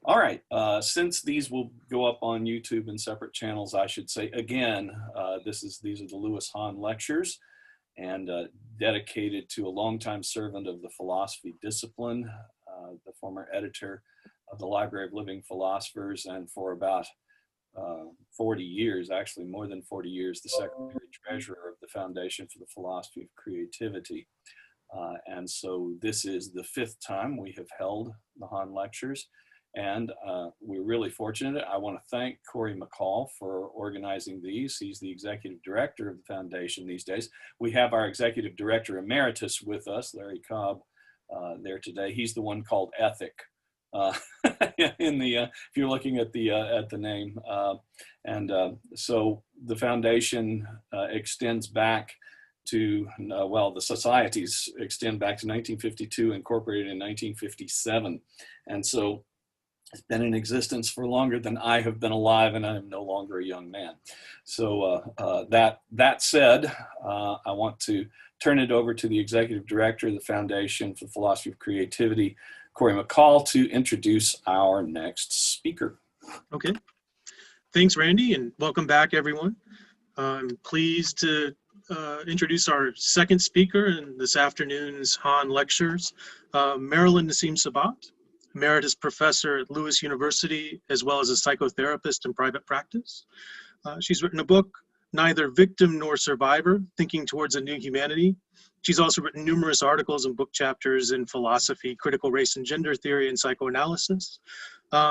All right, since these will go up on YouTube in separate channels, I should say again, these are the Lewis Hahn Lectures, and dedicated to a longtime servant of the philosophy discipline, the former editor of the Library of Living Philosophers, and for about 40 years, actually more than 40 years, the secretary treasurer of the Foundation for the Philosophy of Creativity. And so this is the 5th time we have held the Hahn Lectures. And we're really fortunate. I want to thank Corey McCall for organizing these. He's the executive director of the foundation these days. We have our executive director emeritus with us, Larry Cobb, there today. He's the one called Ethic in the if you're looking at the name. So the foundation extends back to well, the societies extend back to 1952, incorporated in 1957, and so it's been in existence for longer than I have been alive, and I am no longer a young man. So that said, I want to turn it over to the executive director of the Foundation for the Philosophy of Creativity, Corey McCall, to introduce our next speaker. Okay, thanks, Randy, and welcome back, everyone. I'm pleased to introduce our second speaker in this afternoon's Hahn Lectures, Marilyn Nissim-Sabat, Emeritus Professor at Lewis University, as well as a psychotherapist in private practice. She's written a book, Neither Victim Nor Survivor, Thinking Towards a New Humanity. She's also written numerous articles and book chapters in philosophy, critical race and gender theory, and psychoanalysis.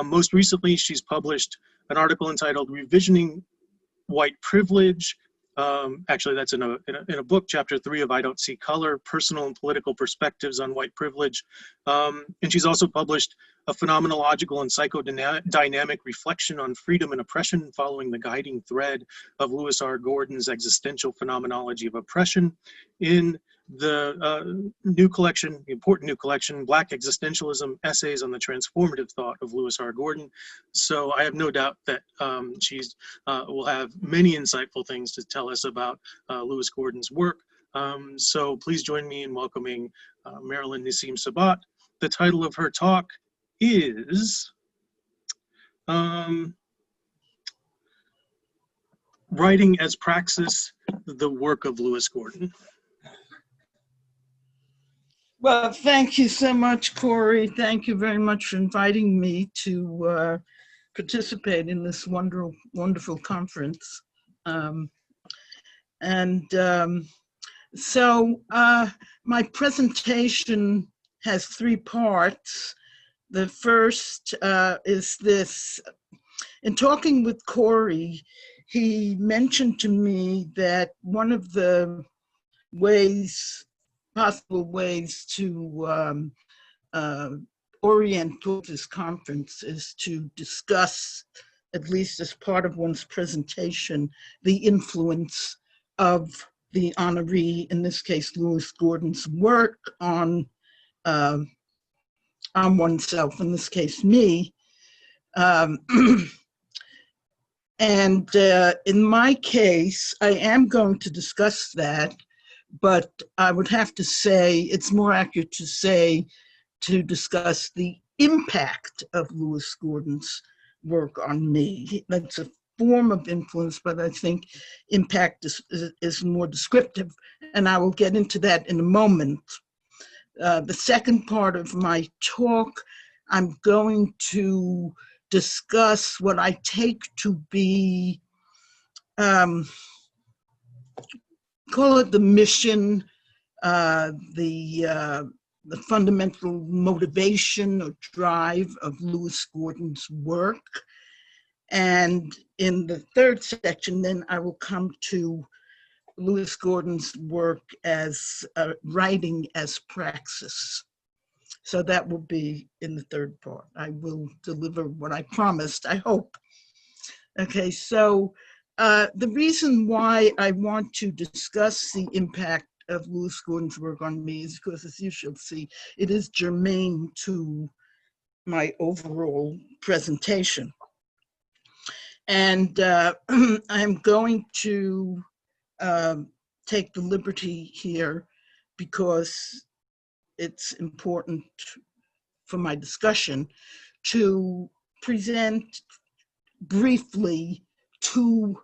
Most recently, she's published an article entitled Revisioning White Privilege. Actually, that's in a book, chapter 3 of I Don't See Color, Personal and Political Perspectives on White Privilege. And she's also published a phenomenological and psychodynamic reflection on freedom and oppression, following the guiding thread of Lewis R. Gordon's Existential Phenomenology of Oppression, in the new collection, the important new collection, Black Existentialism, Essays on the Transformative Thought of Lewis R. Gordon. So I have no doubt that she's will have many insightful things to tell us about Lewis Gordon's work. So please join me in welcoming Marilyn Nissim-Sabat. The title of her talk is Writing as Praxis, the Work of Lewis Gordon. Well, thank you so much, Corey. Thank you very much for inviting me to participate in this wonderful conference. So my presentation has 3 parts. The first is this. In talking with Corey, he mentioned to me that one of the possible ways to orient towards this conference is to discuss, at least as part of one's presentation, the influence of the honoree, in this case, Lewis Gordon's work on oneself, in this case, me. And in my case, I am going to discuss that, but I would have to say, it's more accurate to say, to discuss the impact of Lewis Gordon's work on me. That's a form of influence, but I think impact is more descriptive, and I will get into that in a moment. The second part of my talk, I'm going to discuss what I take to be, call it the mission, the fundamental motivation or drive of Lewis Gordon's work. And in the third section, then I will come to Lewis Gordon's work as writing as praxis. So that will be in the third part. I will deliver what I promised, I hope. Okay, so the reason why I want to discuss the impact of Lewis Gordon's work on me is because, as you shall see, it is germane to my overall presentation. And I'm going to take the liberty here because it's important for my discussion to present briefly two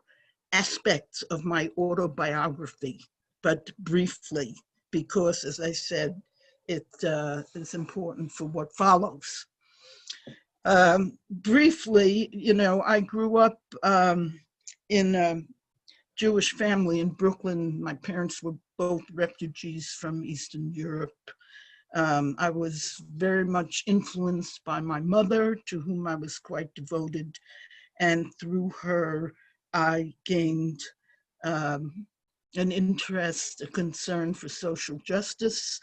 aspects of my autobiography, but briefly, because as I said, it is important for what follows. Briefly, you know, I grew up in a Jewish family in Brooklyn. My parents were both refugees from Eastern Europe. I was very much influenced by my mother, to whom I was quite devoted, and through her, I gained an interest, a concern for social justice,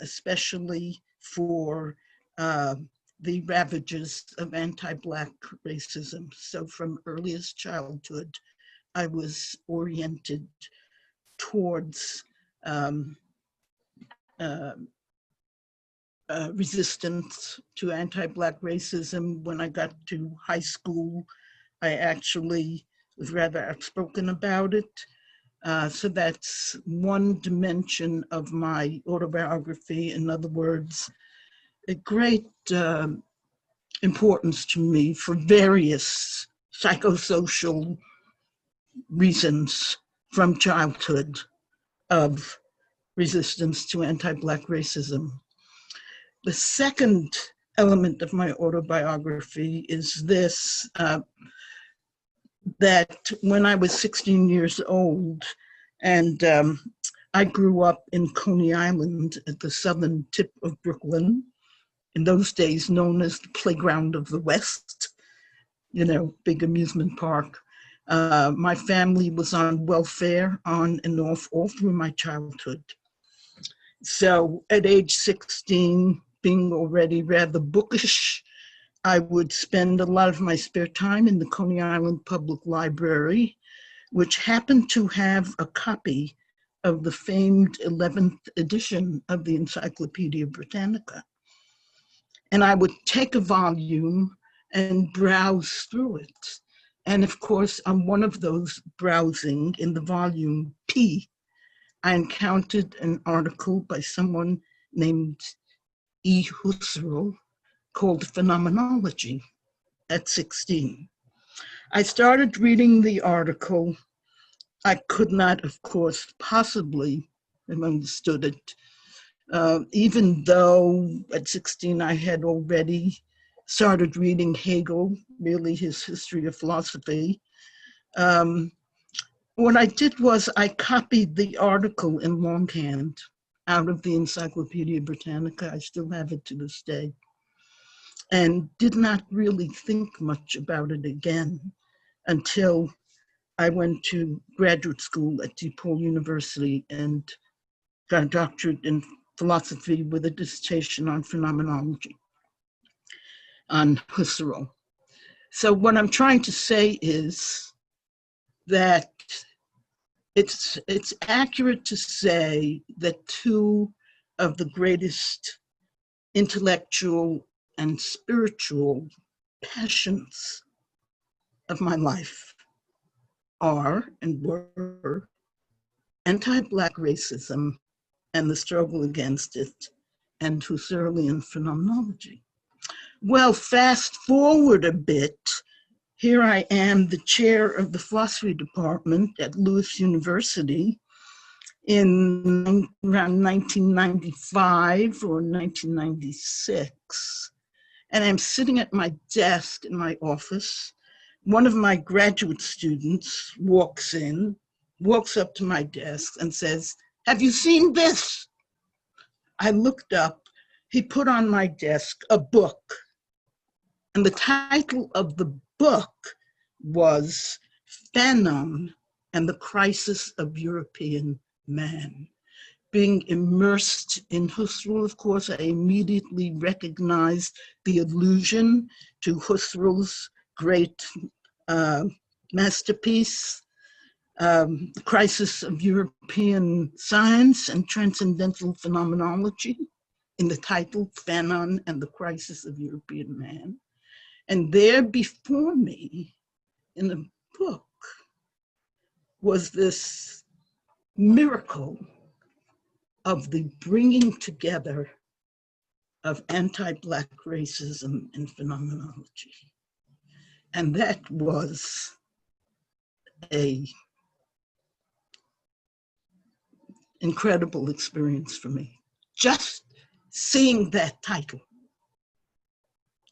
especially for the ravages of anti-Black racism. So from earliest childhood, I was oriented towards resistance to anti-Black racism. When I got to high school, I actually was rather outspoken about it. So that's one dimension of my autobiography. In other words, a great importance to me for various psychosocial reasons from childhood of resistance to anti-Black racism. The second element of my autobiography is this, that when I was 16 years old, and I grew up in Coney Island at the southern tip of Brooklyn, in those days known as the Playground of the West, you know, big amusement park. My family was on welfare on and off all through my childhood. So at age 16, being already rather bookish, I would spend a lot of my spare time in the Coney Island Public Library, which happened to have a copy of the famed 11th edition of the Encyclopedia Britannica. And I would take a volume and browse through it. And of course, on one of those browsing in the volume P, I encountered an article by someone named E. Husserl called Phenomenology at 16. I started reading the article. I could not, of course, possibly have understood it, even though at 16 I had already started reading Hegel, really his history of philosophy. What I did was I copied the article in longhand out of the Encyclopedia Britannica. I still have it to this day, and did not really think much about it again until I went to graduate school at DePaul University and got a doctorate in philosophy with a dissertation on phenomenology, on Husserl. So what I'm trying to say is that it's accurate to say that two of the greatest intellectual and spiritual passions of my life are and were anti-Black racism and the struggle against it, and Husserlian phenomenology. Well, fast forward a bit, here I am, the chair of the philosophy department at Lewis University in around 1995 or 1996. And I'm sitting at my desk in my office. One of my graduate students walks up to my desk and says, "Have you seen this?" I looked up. He put on my desk a book. And the title of the book was Fanon and the Crisis of European Man. Being immersed in Husserl, of course, I immediately recognized the allusion to Husserl's great masterpiece, The Crisis of European Science and Transcendental Phenomenology, in the title, Fanon and the Crisis of European Man. And there before me in the book was this miracle of the bringing together of anti-Black racism and phenomenology. And that was an incredible experience for me. Just seeing that title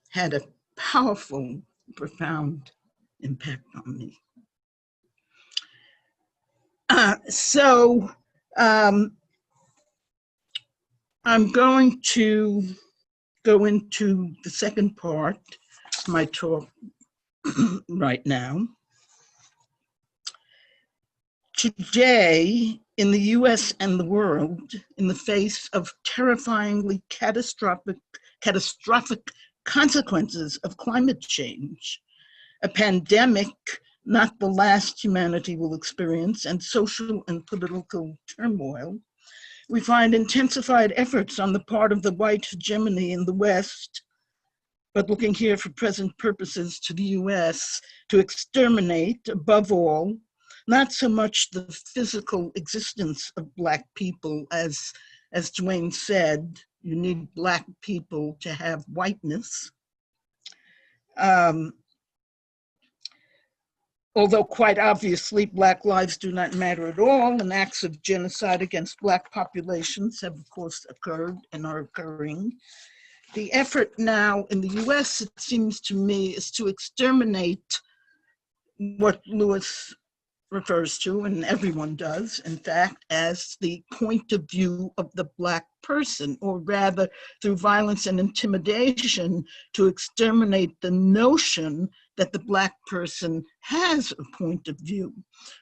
had a powerful, profound impact on me. I'm going to go into the second part of my talk right now. Today, in the US and the world, in the face of terrifyingly catastrophic consequences of climate change, a pandemic not the last humanity will experience, and social and political turmoil, we find intensified efforts on the part of the white hegemony in the West, but looking here for present purposes to the US, to exterminate, above all, not so much the physical existence of Black people, as Duane said, you need Black people to have whiteness. Although quite obviously Black lives do not matter at all, and acts of genocide against Black populations have of course occurred and are occurring. The effort now in the US, it seems to me, is to exterminate what Lewis refers to, and everyone does, in fact, as the point of view of the Black person, or rather through violence and intimidation to exterminate the notion that the Black person has a point of view,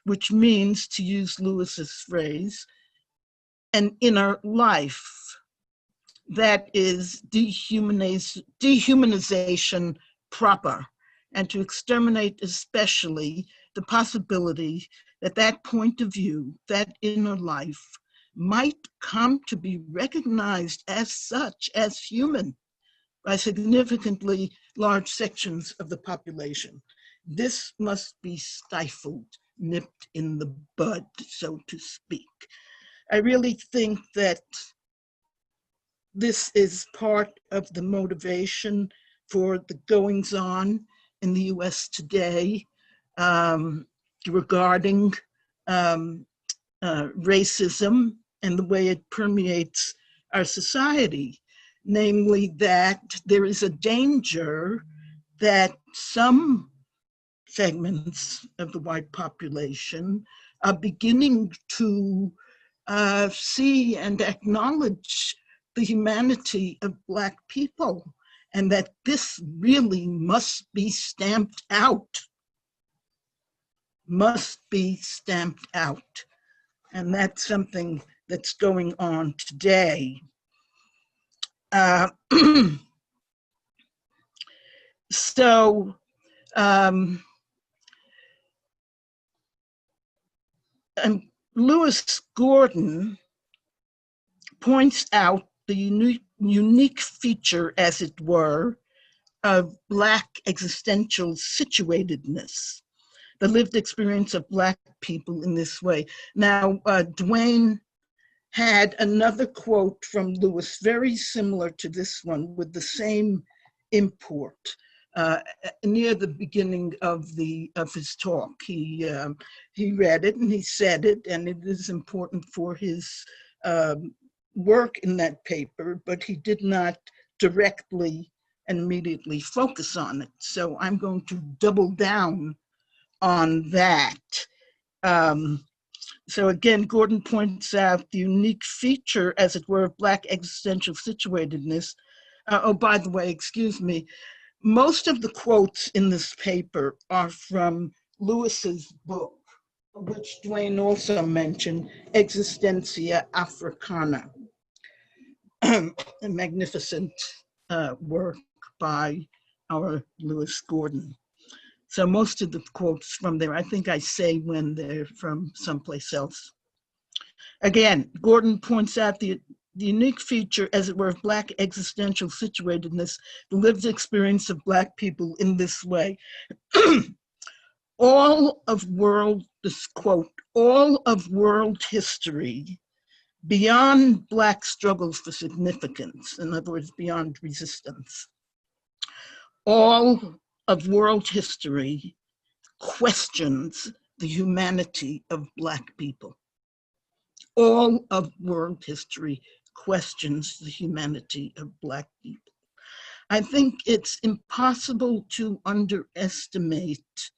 which means, to use Lewis's phrase, an inner life. That is dehumanization proper, and to exterminate especially the possibility that that point of view, that inner life, might come to be recognized as such, as human, by significantly large sections of the population. This must be stifled, nipped in the bud, so to speak. I really think that this is part of the motivation for the goings on in the US today regarding racism and the way it permeates our society. Namely, that there is a danger that some segments of the white population are beginning to see and acknowledge the humanity of Black people, and that this really must be stamped out, must be stamped out. And that's something that's going on today. Lewis Gordon points out the unique feature, as it were, of Black existential situatedness, the lived experience of Black people in this way. Now, Duane had another quote from Lewis, very similar to this one, with the same import, near the beginning of his talk. He read it and he said it, and it is important for his work in that paper, but he did not directly and immediately focus on it. So I'm going to double down on that. So again, Gordon points out the unique feature, as it were, of Black existential situatedness. Oh, by the way, excuse me, most of the quotes in this paper are from Lewis's book, which Duane also mentioned, Existentia Africana, a magnificent work by our Lewis Gordon. So most of the quotes from there, I think I say when they're from someplace else. Again, Gordon points out the unique feature, as it were, of Black existential situatedness, the lived experience of Black people in this way. All of world history beyond Black struggles for significance, in other words, beyond resistance, all of world history questions the humanity of Black people. All of world history questions the humanity of Black people. I think it's impossible to underestimate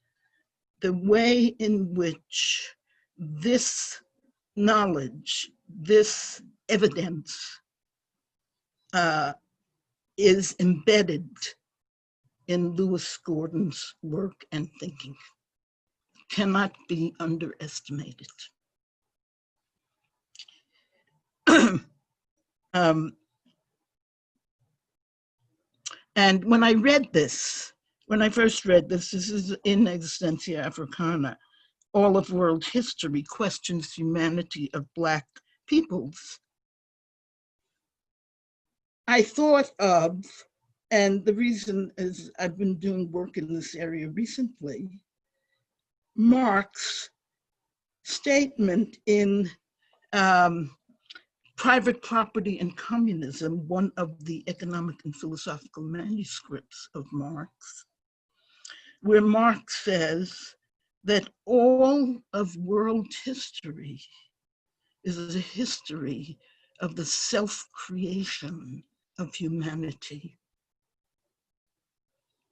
the way in which this knowledge, this evidence is embedded in Lewis Gordon's work and thinking. Cannot be underestimated. And when I read this, when I first read this, this is in Existentia Africana, all of world history questions humanity of Black peoples. I thought of, and the reason is I've been doing work in this area recently, Marx's statement in Private Property and Communism, one of the economic and philosophical manuscripts of Marx, where Marx says that all of world history is a history of the self-creation of humanity.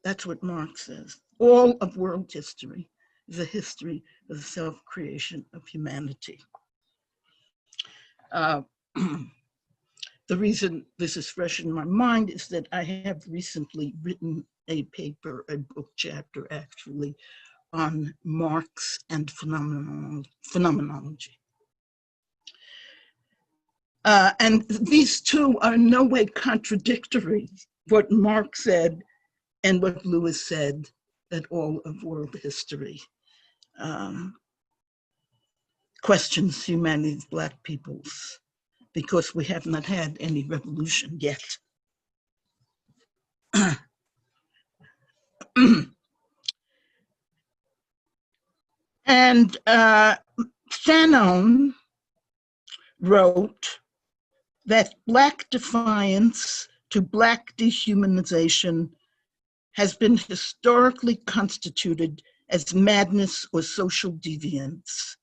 That's what Marx says. All of world history is a history of the self-creation of humanity. The reason this is fresh in my mind is that I have recently written a paper, a book chapter actually, on Marx and phenomenology. And these two are in no way contradictory, what Marx said and what Lewis said, that all of world history questions humanity's Black peoples, because we have not had any revolution yet. And Fanon wrote that Black defiance to Black dehumanization has been historically constituted as madness or social deviance.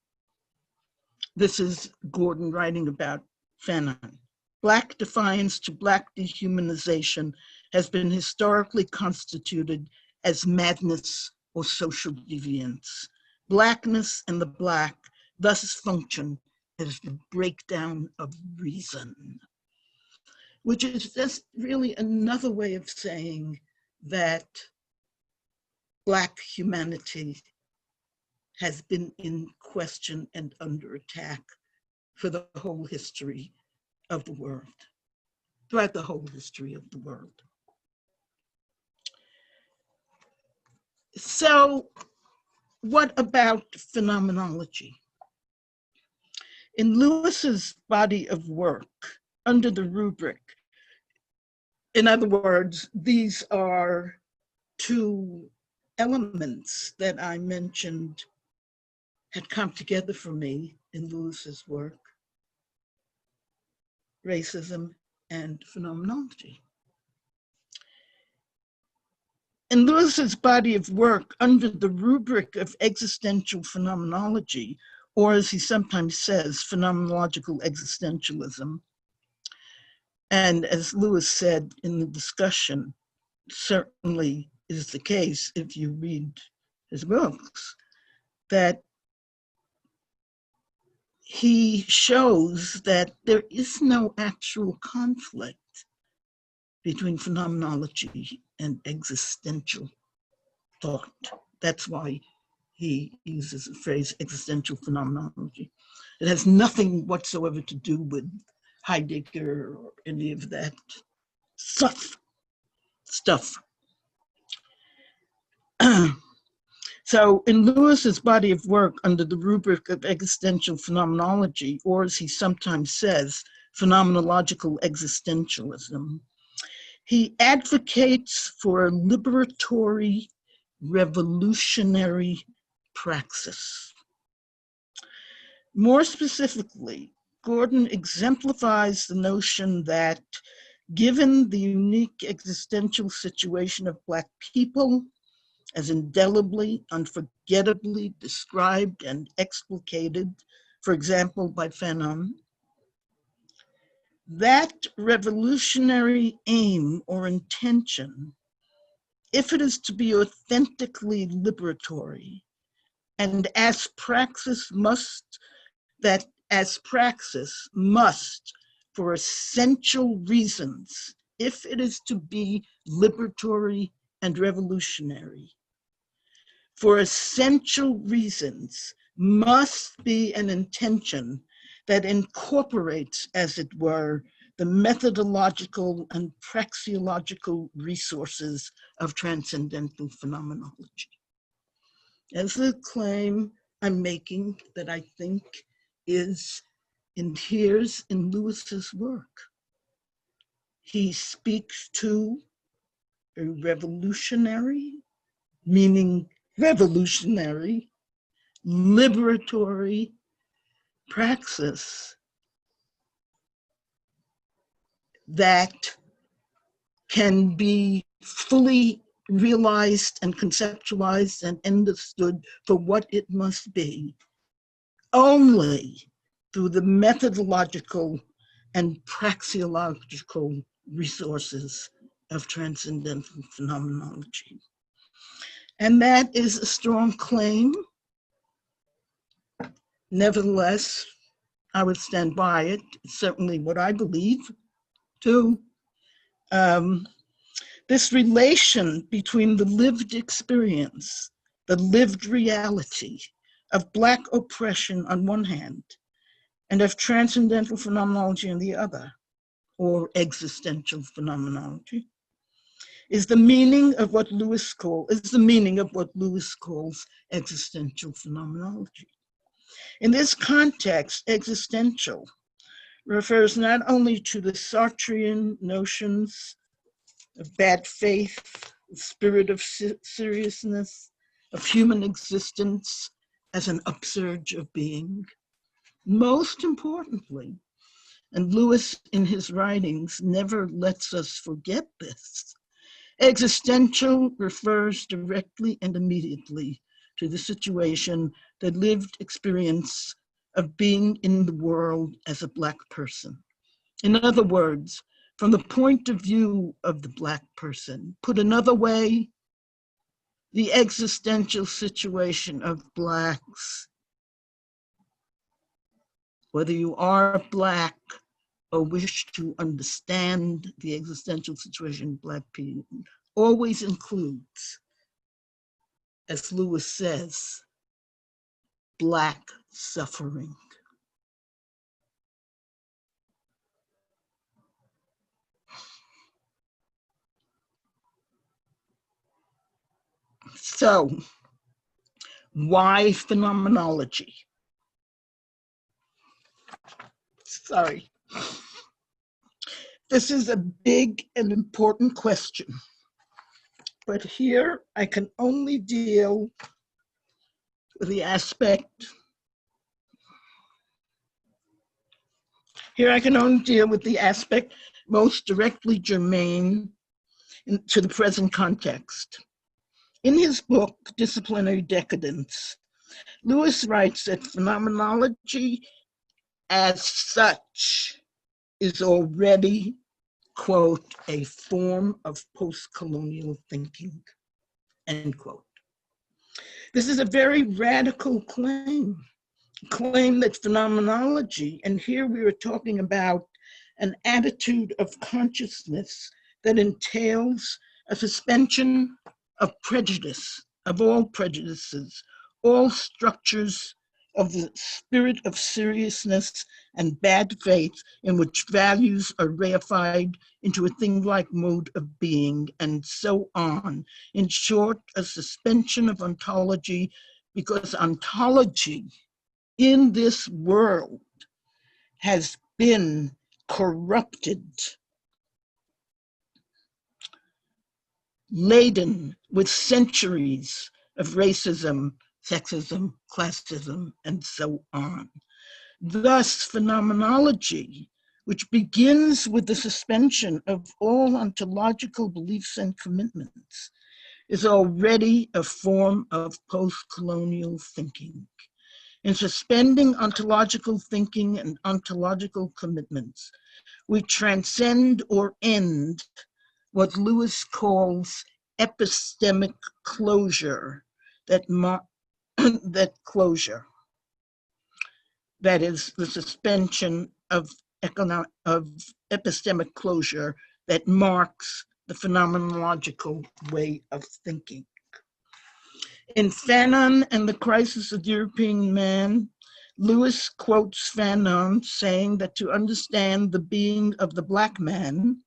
This is Gordon writing about Fanon. Black defiance to Black dehumanization has been historically constituted as madness or social deviance. Blackness and the Black thus function as the breakdown of reason, which is just really another way of saying that Black humanity has been in question and under attack for the whole history of the world, throughout the whole history of the world. So what about phenomenology? In Lewis's body of work, under the rubric, in other words, these are two elements that I mentioned had come together for me in Lewis's work: racism and phenomenology. In Lewis's body of work, under the rubric of existential phenomenology, or as he sometimes says, phenomenological existentialism, and as Lewis said in the discussion, certainly is the case if you read his books, that he shows that there is no actual conflict between phenomenology and existential thought. That's why he uses the phrase existential phenomenology. It has nothing whatsoever to do with Heidegger or any of that stuff. So in Lewis's body of work under the rubric of existential phenomenology, or as he sometimes says, phenomenological existentialism, he advocates for a liberatory, revolutionary praxis. More specifically, Gordon exemplifies the notion that given the unique existential situation of Black people, as indelibly, unforgettably described and explicated, for example, by Fanon, that revolutionary aim or intention, if it is to be authentically liberatory, and as praxis must, for essential reasons, if it is to be liberatory and revolutionary, for essential reasons, must be an intention that incorporates, as it were, the methodological and praxeological resources of transcendental phenomenology. As a claim I'm making that I think inheres in Lewis's work. He speaks to a revolutionary, meaning revolutionary, liberatory praxis that can be fully realized and conceptualized and understood for what it must be only through the methodological and praxeological resources of transcendental phenomenology. And that is a strong claim. Nevertheless, I would stand by it. It's certainly what I believe too. This relation between the lived experience, the lived reality of Black oppression on one hand, and of transcendental phenomenology on the other, or existential phenomenology, is the meaning of what Lewis calls existential phenomenology. In this context, existential refers not only to the Sartrean notions of bad faith, the spirit of seriousness, of human existence as an upsurge of being. Most importantly, and Lewis in his writings never lets us forget this, existential refers directly and immediately to the situation, the lived experience of being in the world as a Black person. In other words, from the point of view of the Black person, put another way, the existential situation of Blacks, whether you are Black or wish to understand the existential situation of Black people, always includes, as Lewis says, Black suffering. So, why phenomenology? Sorry. This is a big and important question, but here I can only deal with the aspect, most directly germane to the present context. In his book, Disciplinary Decadence, Lewis writes that phenomenology as such is already, quote, a form of post-colonial thinking, end quote. This is a very radical claim that phenomenology, and here we are talking about an attitude of consciousness that entails a suspension of prejudice, of all prejudices, all structures of the spirit of seriousness and bad faith in which values are reified into a thing-like mode of being, and so on. In short, a suspension of ontology, because ontology in this world has been corrupted, laden with centuries of racism, sexism, classism, and so on. Thus, phenomenology, which begins with the suspension of all ontological beliefs and commitments, is already a form of post-colonial thinking. In suspending ontological thinking and ontological commitments, we transcend or end what Lewis calls epistemic closure, that closure, that is the suspension of epistemic closure that marks the phenomenological way of thinking. In Fanon and the Crisis of the European Man, Lewis quotes Fanon saying that to understand the being of the Black man,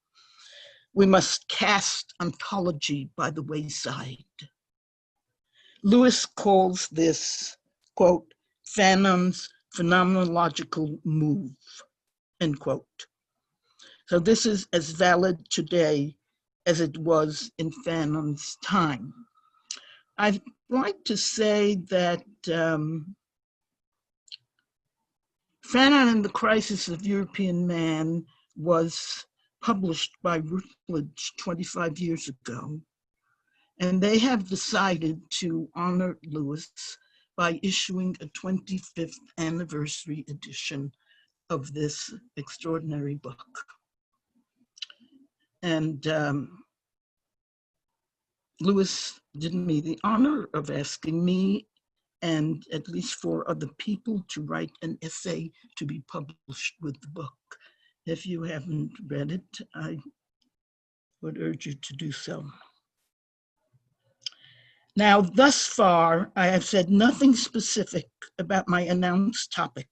we must cast ontology by the wayside. Lewis calls this, quote, Fanon's phenomenological move, end quote. So this is as valid today as it was in Fanon's time. I'd like to say that Fanon and the Crisis of European Man was published by Routledge 25 years ago, and they have decided to honor Lewis by issuing a 25th anniversary edition of this extraordinary book. And Lewis did me the honor of asking me and at least 4 other people to write an essay to be published with the book. If you haven't read it, I would urge you to do so. Now, thus far, I have said nothing specific about my announced topic,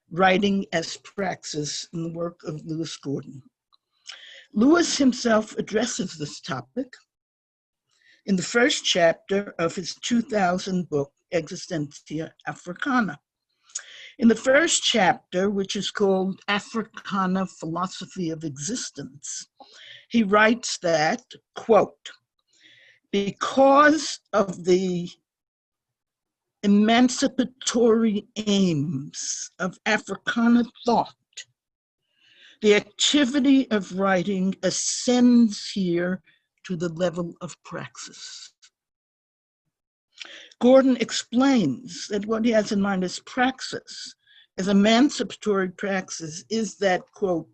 writing as praxis in the work of Lewis Gordon. Lewis himself addresses this topic in the first chapter of his 2000 book, Existentia Africana. In the first chapter, which is called Africana Philosophy of Existence, he writes that, quote, because of the emancipatory aims of Africana thought, the activity of writing ascends here to the level of praxis. Gordon explains that what he has in mind as praxis, as emancipatory praxis, is that, quote,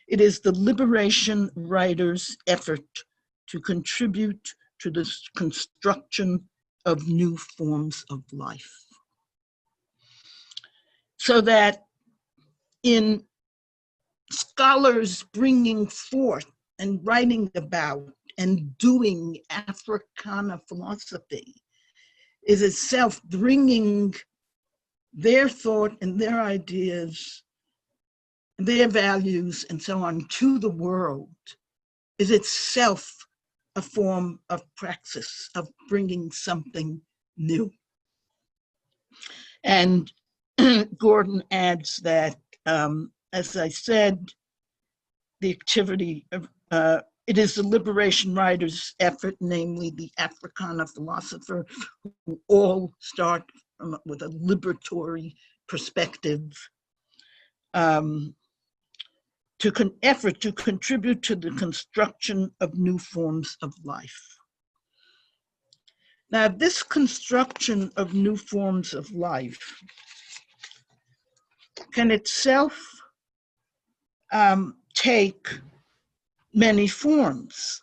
it is the liberation writer's effort to contribute to the construction of new forms of life. So that in scholars bringing forth and writing about and doing Africana philosophy is itself bringing their thought and their ideas, their values and so on to the world, is itself a form of praxis, of bringing something new. And Gordon adds that, as I said, the activity of, it is the liberation writer's effort, namely the Africana philosopher, who all start with a liberatory perspective, effort to contribute to the construction of new forms of life. Now, this construction of new forms of life can itself take many forms.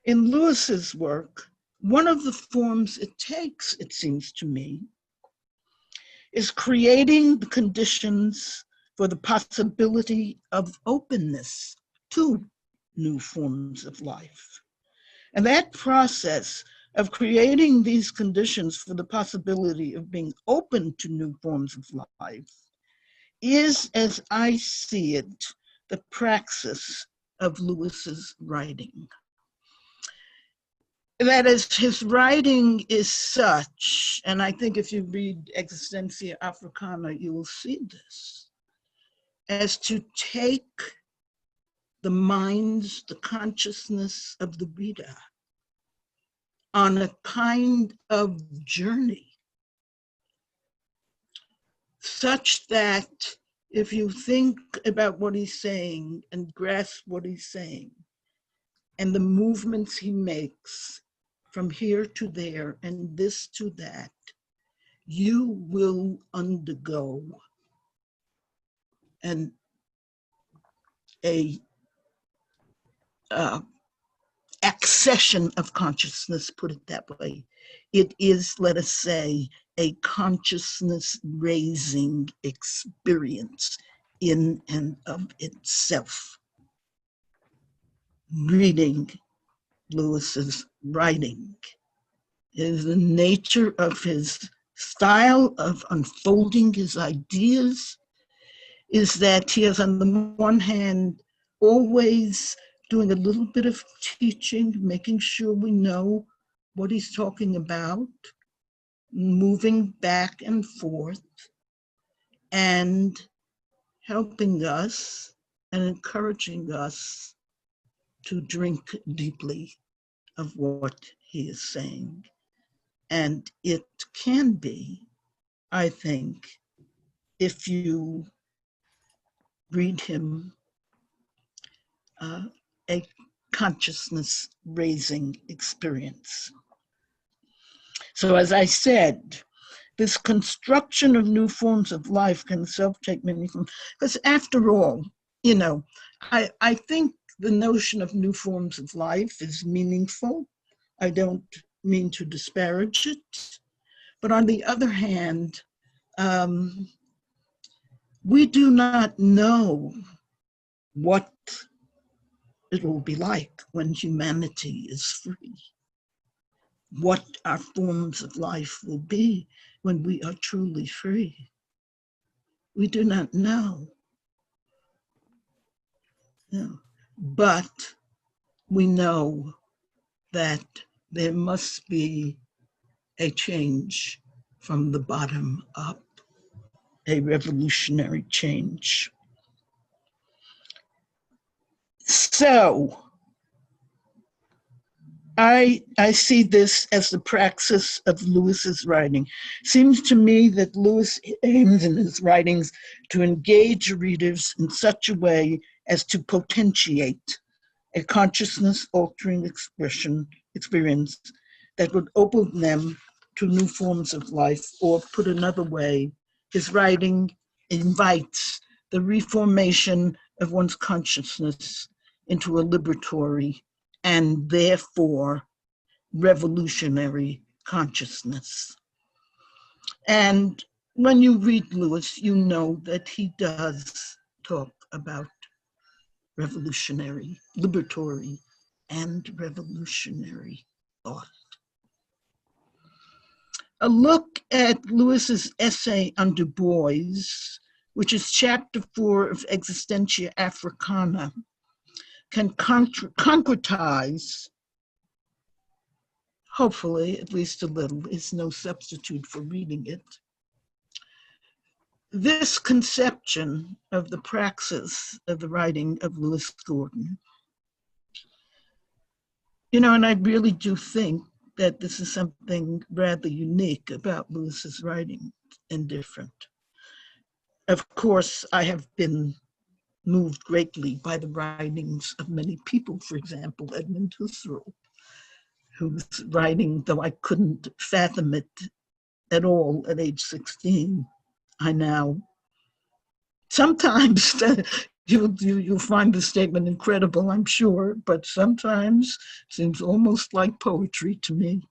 In Lewis's work, one of the forms it takes, it seems to me, is creating the conditions for the possibility of openness to new forms of life. And that process of creating these conditions for the possibility of being open to new forms of life is, as I see it, the praxis of Lewis's writing. That is, his writing is such, and I think if you read Existentia Africana, you will see this, as to take the minds, the consciousness of the reader on a kind of journey such that if you think about what he's saying and grasp what he's saying and the movements he makes from here to there and this to that, you will undergo a accession of consciousness, put it that way. It is, let us say, a consciousness-raising experience in and of itself. Reading Lewis's writing is the nature of his style of unfolding his ideas, is that he is, on the one hand, always doing a little bit of teaching, making sure we know what he's talking about, moving back and forth, and helping us and encouraging us to drink deeply of what he is saying. And it can be, I think, if you read him, a consciousness-raising experience. So as I said, this construction of new forms of life can self-take many forms, because after all, you know, I think the notion of new forms of life is meaningful. I don't mean to disparage it, but on the other hand, we do not know what it will be like when humanity is free, what our forms of life will be when we are truly free. We do not know. No. But we know that there must be a change from the bottom up, a revolutionary change. So I see this as the praxis of Lewis's writing. Seems to me that Lewis aims in his writings to engage readers in such a way as to potentiate a consciousness-altering experience that would open them to new forms of life, or put another way, his writing invites the reformation of one's consciousness into a liberatory and therefore revolutionary consciousness. And when you read Lewis, you know that he does talk about revolutionary, liberatory, and revolutionary thought. A look at Lewis's essay on Du Bois, which is chapter 4 of Existentia Africana, can concretize, hopefully, at least a little, is no substitute for reading it, this conception of the praxis of the writing of Lewis Gordon. You know, and I really do think that this is something rather unique about Lewis's writing and different. Of course, I have been moved greatly by the writings of many people, for example, Edmund Husserl, whose writing, though I couldn't fathom it at all at age 16, I now, sometimes you'll find the statement incredible, I'm sure, but sometimes it seems almost like poetry to me.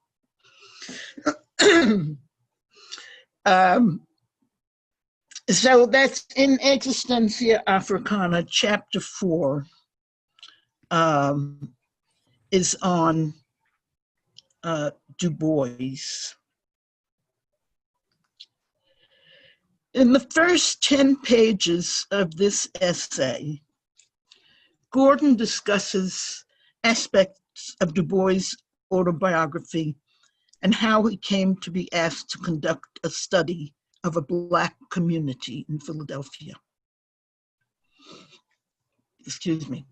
So that's in Existentia Africana, chapter 4 is on Du Bois. In the first 10 pages of this essay, Gordon discusses aspects of Du Bois' autobiography and how he came to be asked to conduct a study of a Black community in Philadelphia. Excuse me.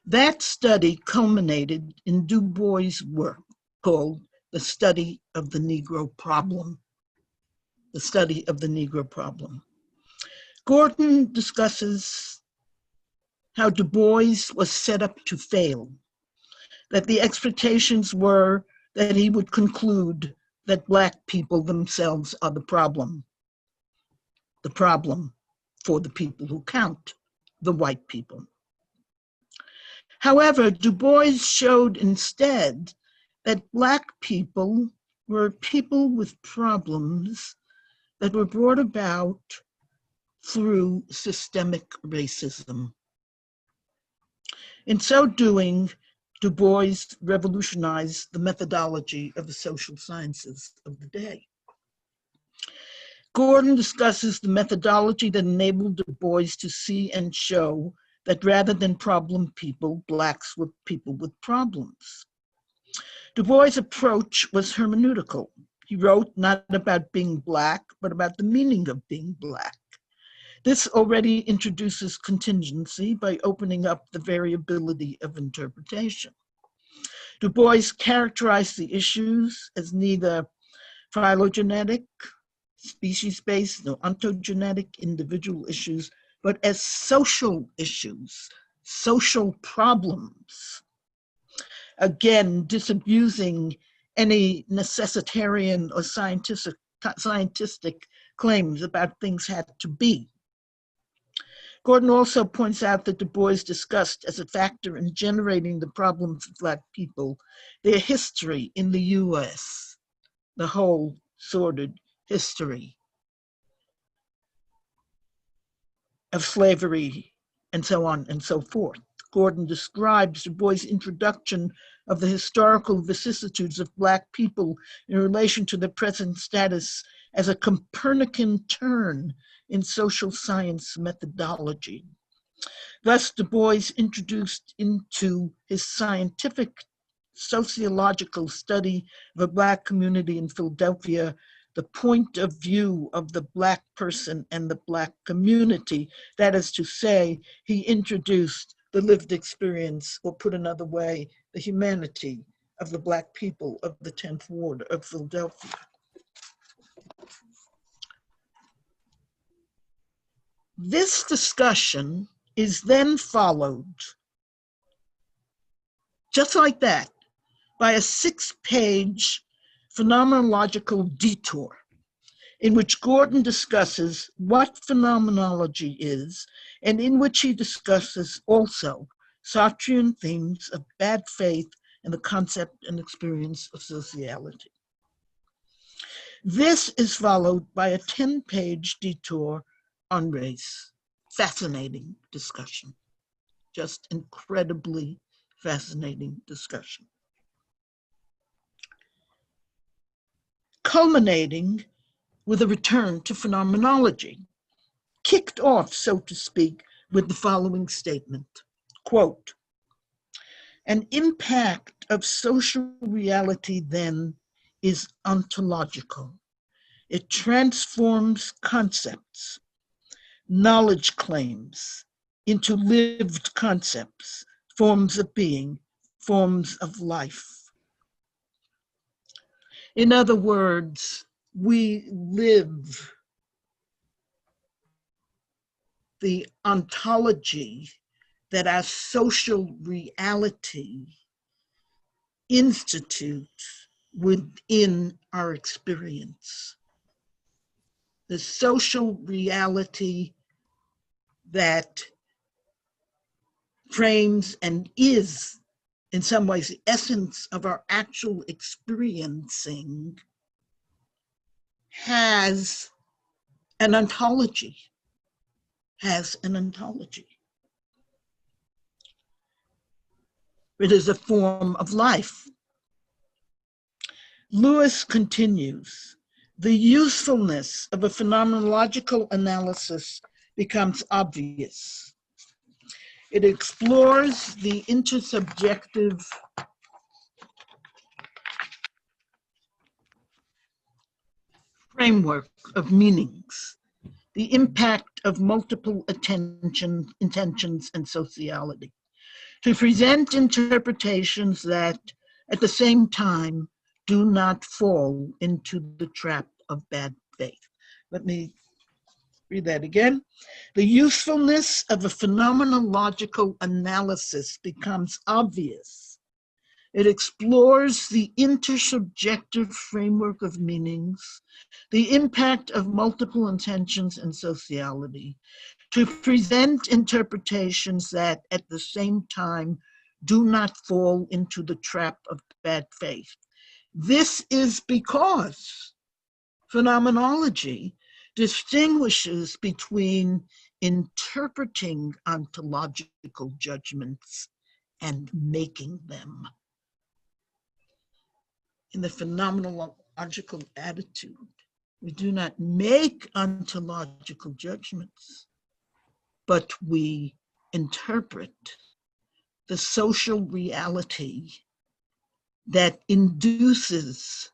That study culminated in Du Bois' work called The Study of the Negro Problem. The Study of the Negro Problem. Gordon discusses how Du Bois was set up to fail, that the expectations were that he would conclude that Black people themselves are the problem for the people who count, the white people. However, Du Bois showed instead that Black people were people with problems that were brought about through systemic racism. In so doing, Du Bois revolutionized the methodology of the social sciences of the day. Gordon discusses the methodology that enabled Du Bois to see and show that rather than problem people, Blacks were people with problems. Du Bois' approach was hermeneutical. He wrote not about being Black, but about the meaning of being Black. This already introduces contingency by opening up the variability of interpretation. Du Bois characterized the issues as neither phylogenetic, species-based, nor ontogenetic individual issues, but as social issues, social problems. Again, disabusing any necessitarian or scientistic claims about things had to be. Gordon also points out that Du Bois discussed as a factor in generating the problems of Black people their history in the US, the whole sordid history of slavery and so on and so forth. Gordon describes Du Bois' introduction of the historical vicissitudes of Black people in relation to their present status as a Copernican turn in social science methodology. Thus, Du Bois introduced into his scientific sociological study of a Black community in Philadelphia the point of view of the Black person and the Black community. That is to say, he introduced the lived experience, or put another way, the humanity of the Black people of the 10th Ward of Philadelphia. This discussion is then followed, just like that, by a 6-page phenomenological detour in which Gordon discusses what phenomenology is, and in which he discusses also Sartrean themes of bad faith and the concept and experience of sociality. This is followed by a 10-page detour on race. Fascinating discussion, just incredibly fascinating discussion. Culminating with a return to phenomenology, kicked off, so to speak, with the following statement, quote, "An impact of social reality then is ontological. It transforms concepts, knowledge claims, into lived concepts, forms of being, forms of life." In other words, we live the ontology that our social reality institutes within our experience. The social reality that frames and is, in some ways, the essence of our actual experiencing has an ontology, It is a form of life. Lewis continues, "The usefulness of a phenomenological analysis becomes obvious. It explores the intersubjective framework of meanings, the impact of multiple intentions and sociality, to present interpretations that, at the same time, do not fall into the trap of bad faith." Let me read that again. The usefulness of a phenomenological analysis becomes obvious. It explores the intersubjective framework of meanings, the impact of multiple intentions and sociality, to present interpretations that at the same time do not fall into the trap of bad faith. This is because phenomenology distinguishes between interpreting ontological judgments and making them. In the phenomenological attitude, we do not make ontological judgments, but we interpret the social reality that induces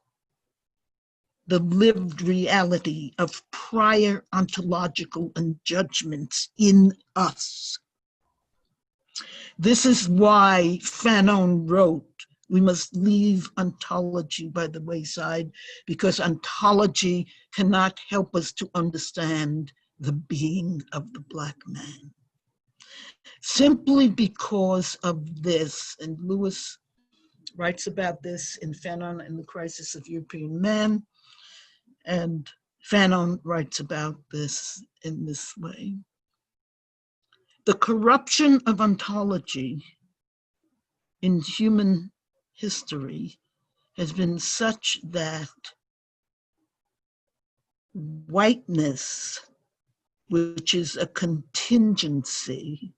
the lived reality of prior ontological judgments in us. This is why Fanon wrote, we must leave ontology by the wayside, because ontology cannot help us to understand the being of the Black man. Simply because of this, and Lewis writes about this in Fanon and the Crisis of European Man, and Fanon writes about this in this way. The corruption of ontology in human history has been such that whiteness, which is a contingency,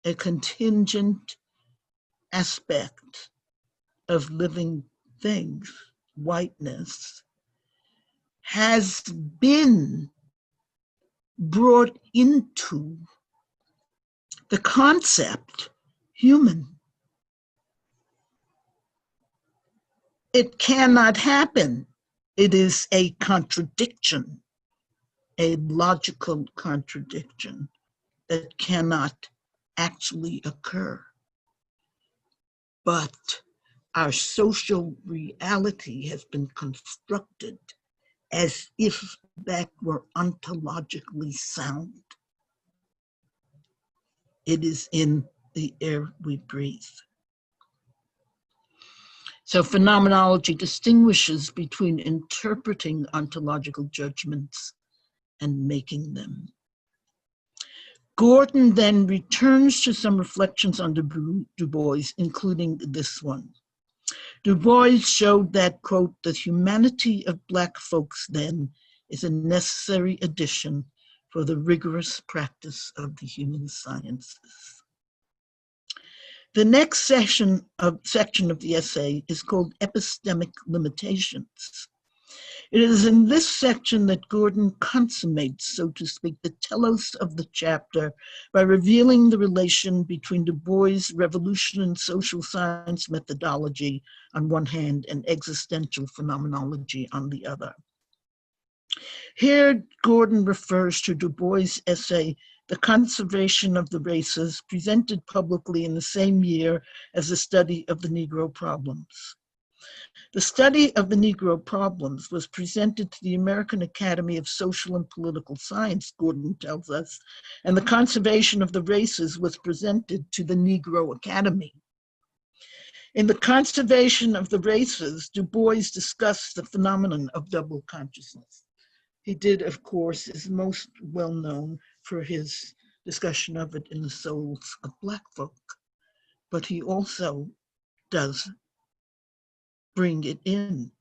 a contingent aspect of living things, whiteness, has been brought into the concept human. It cannot happen. It is a contradiction, a logical contradiction that cannot actually occur. But our social reality has been constructed as if that were ontologically sound. It is in the air we breathe. So phenomenology distinguishes between interpreting ontological judgments and making them. Gordon then returns to some reflections on Du Bois, including this one. Du Bois showed that, quote, the humanity of Black folks then is a necessary addition for the rigorous practice of the human sciences. The next section of the essay is called Epistemic Limitations. It is in this section that Gordon consummates, so to speak, the telos of the chapter by revealing the relation between Du Bois' revolution in social science methodology on one hand and existential phenomenology on the other. Here, Gordon refers to Du Bois' essay, The Conservation of the Races, presented publicly in the same year as the study of the Negro problems. The study of the Negro problems was presented to the American Academy of Social and Political Science, Gordon tells us, and the conservation of the races was presented to the Negro Academy. In the conservation of the races, Du Bois discussed the phenomenon of double consciousness. He did, of course, is most well known for his discussion of it in The Souls of Black Folk, but he also does bring it in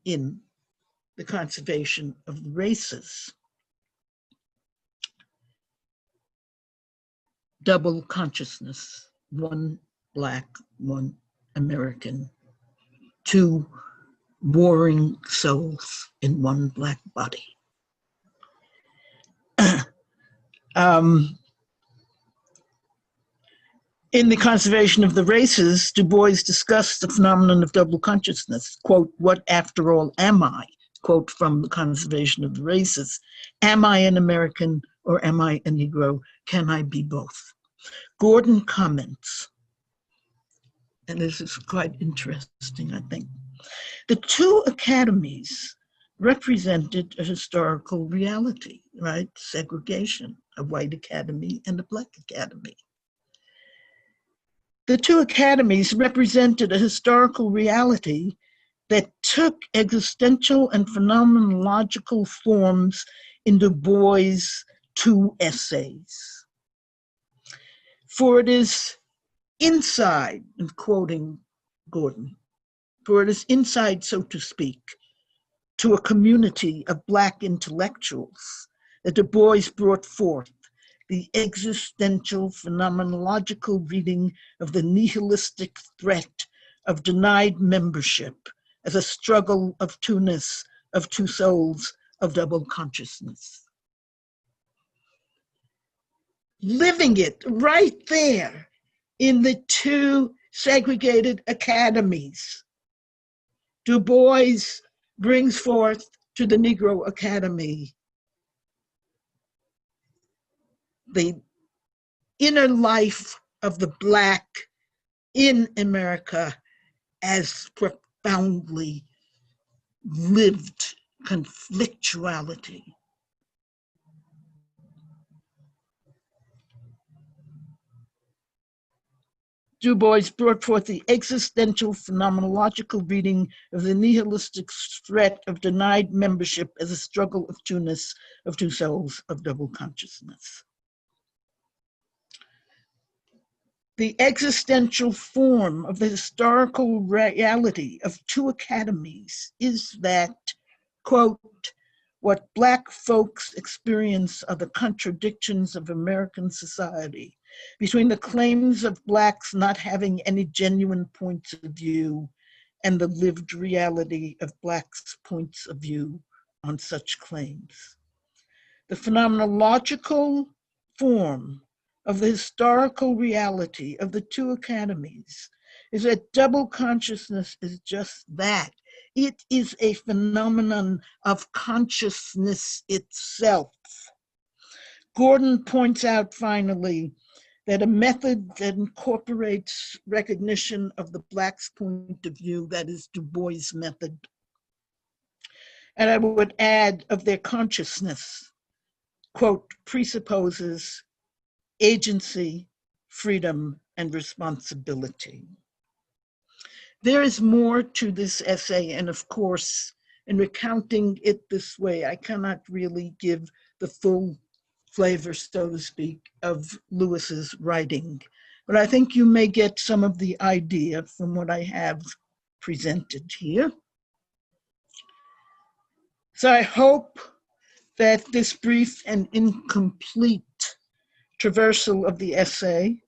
the conservation of the races. Double consciousness, one Black, one American, two warring souls in one Black body. In The Conservation of the Races, Du Bois discussed the phenomenon of double consciousness. Quote, what after all am I? Quote from The Conservation of the Races. Am I an American or am I a Negro? Can I be both? Gordon comments, and this is quite interesting, I think. The two academies represented a historical reality, right? Segregation, a white academy and a black academy. The two academies represented a historical reality that took existential and phenomenological forms in Du Bois' two essays. For it is inside, I'm quoting Gordon, for it is inside, so to speak, to a community of Black intellectuals that Du Bois brought forth the existential phenomenological reading of the nihilistic threat of denied membership as a struggle of two-ness, of two souls, of double consciousness. Living it right there in the two segregated academies. Du Bois brings forth to the Negro Academy the inner life of the Black in America as profoundly lived conflictuality. Du Bois brought forth the existential phenomenological reading of the nihilistic threat of denied membership as a struggle of two-ness, of two souls, of double consciousness. The existential form of the historical reality of two academies is that, quote, what Black folks experience are the contradictions of American society between the claims of Blacks not having any genuine points of view and the lived reality of Blacks' points of view on such claims. The phenomenological form of the historical reality of the two academies is that double consciousness is just that. It is a phenomenon of consciousness itself. Gordon points out finally that a method that incorporates recognition of the Black's point of view, that is Du Bois' method, and I would add of their consciousness, quote, presupposes agency, freedom, and responsibility. There is more to this essay, and of course, in recounting it this way, I cannot really give the full flavor, so to speak, of Lewis's writing, but I think you may get some of the idea from what I have presented here. So I hope that this brief and incomplete traversal of the essay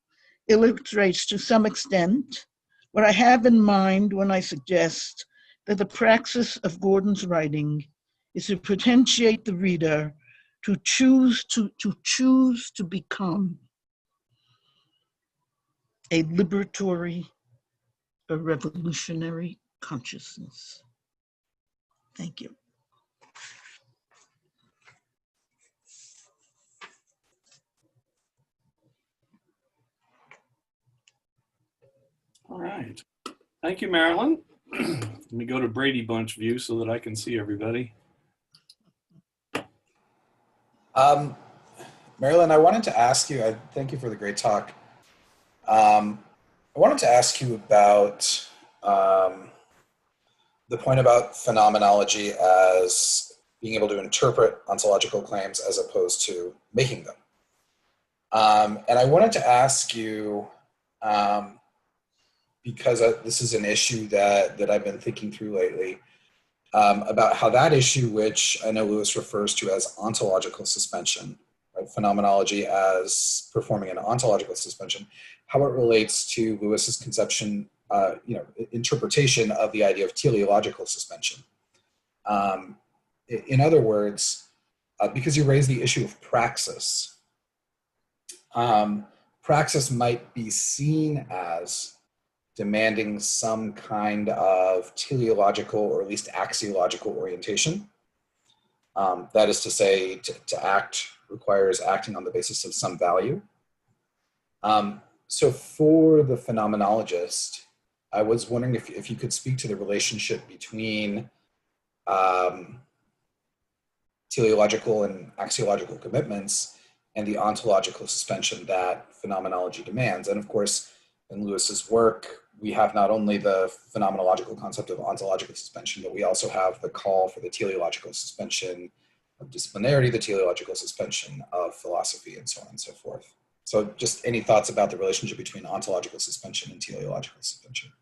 illustrates to some extent what I have in mind when I suggest that the praxis of Gordon's writing is to potentiate the reader to choose to become a liberatory, a revolutionary consciousness. Thank you. All right. Thank you, Marilyn. Let me go to Brady Bunch view so that I can see everybody. Marilyn, I wanted to ask you, thank you for the great talk. I wanted to ask you about the point about phenomenology as being able to interpret ontological claims as opposed to making them. And I wanted to ask you, because this is an issue that I've been thinking through lately, about how that issue, which I know Lewis refers to as ontological suspension, right? Phenomenology as performing an ontological suspension, how it relates to Lewis's conception, interpretation of the idea of teleological suspension. In other words, because you raised the issue of praxis, praxis might be seen as demanding some kind of teleological or at least axiological orientation. That is to say, to act requires acting on the basis of some value. So for the phenomenologist, I was wondering if you could speak to the relationship between teleological and axiological commitments and the ontological suspension that phenomenology demands. And of course, in Lewis's work, we have not only the phenomenological concept of ontological suspension, but we also have the call for the teleological suspension of disciplinarity, the teleological suspension of philosophy, and so on and so forth. So just any thoughts about the relationship between ontological suspension and teleological suspension?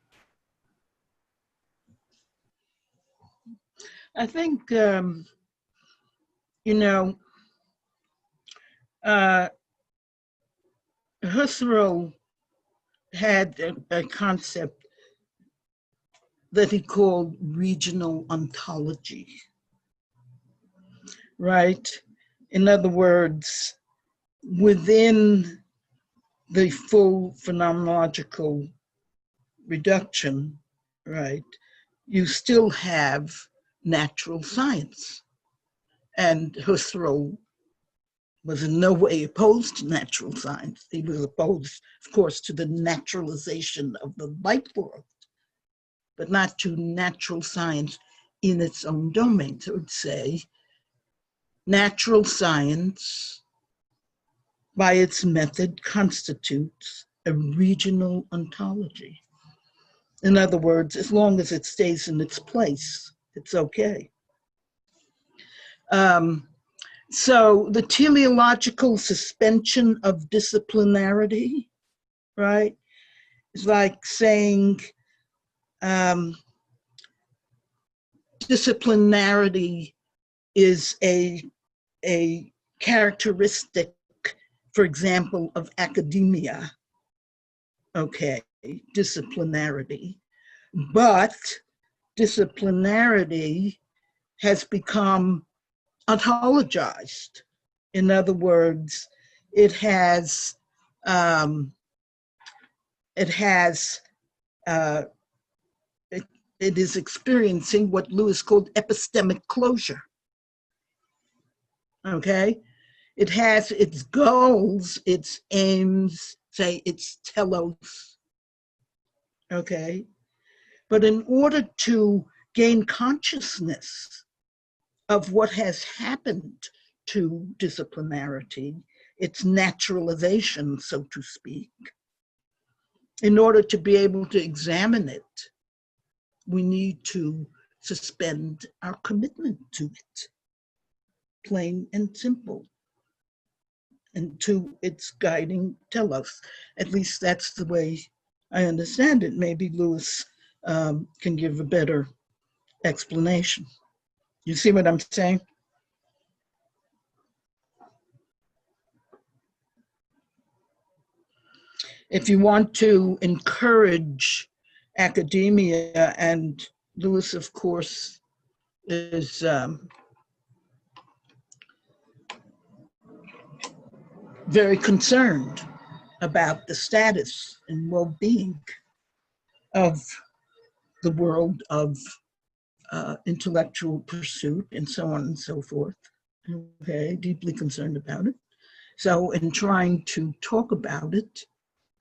I think, you know, Husserl had a concept that he called regional ontology, right? In other words, within the full phenomenological reduction, right, you still have natural science. And Husserl was in no way opposed to natural science. He was opposed, of course, to the naturalization of the light world, but not to natural science in its own domain. So it would say natural science, by its method, constitutes a regional ontology. In other words, as long as it stays in its place, it's okay. So the teleological suspension of disciplinarity, right, is like saying disciplinarity is a characteristic, for example, of academia, okay, disciplinarity, but disciplinarity has become ontologized. In other words, it is experiencing what Lewis called epistemic closure. Okay, it has its goals, its aims, say its telos. Okay, but in order to gain consciousness of what has happened to disciplinarity, its naturalization, so to speak, in order to be able to examine it, we need to suspend our commitment to it, plain and simple, and to its guiding telos. At least that's the way I understand it. Maybe Lewis can give a better explanation. You see what I'm saying? If you want to encourage academia, and Lewis, of course, is very concerned about the status and well-being of the world of intellectual pursuit and so on and so forth. Okay, deeply concerned about it. So in trying to talk about it,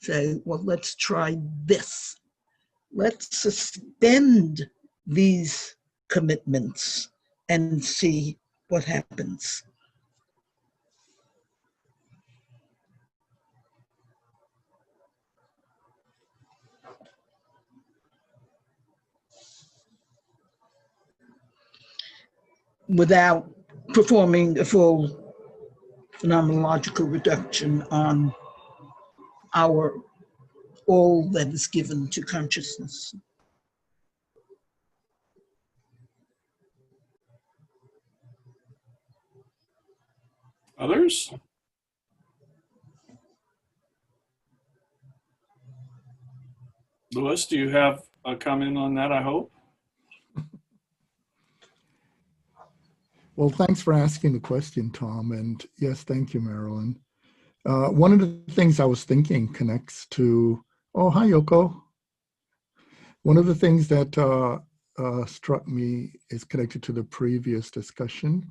say, well, let's try this. Let's suspend these commitments and see what happens. Without performing a full phenomenological reduction on all that is given to consciousness. Others? Louis, do you have a comment on that, I hope? Well, thanks for asking the question, Tom. And yes, thank you, Marilyn. One of the things I was thinking connects to, oh, hi, Yoko. One of the things that struck me is connected to the previous discussion,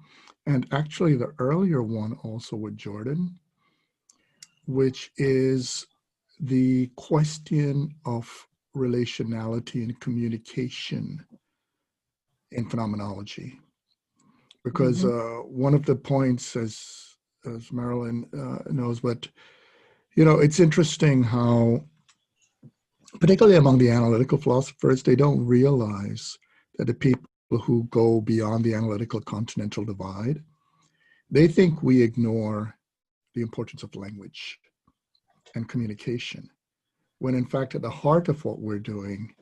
and actually the earlier one also with Jordan, which is the question of relationality and communication in phenomenology. because one of the points, as Marilyn knows, but it's interesting how, particularly among the analytical philosophers, they don't realize that the people who go beyond the analytical continental divide, they think we ignore the importance of language and communication, when in fact at the heart of what we're doing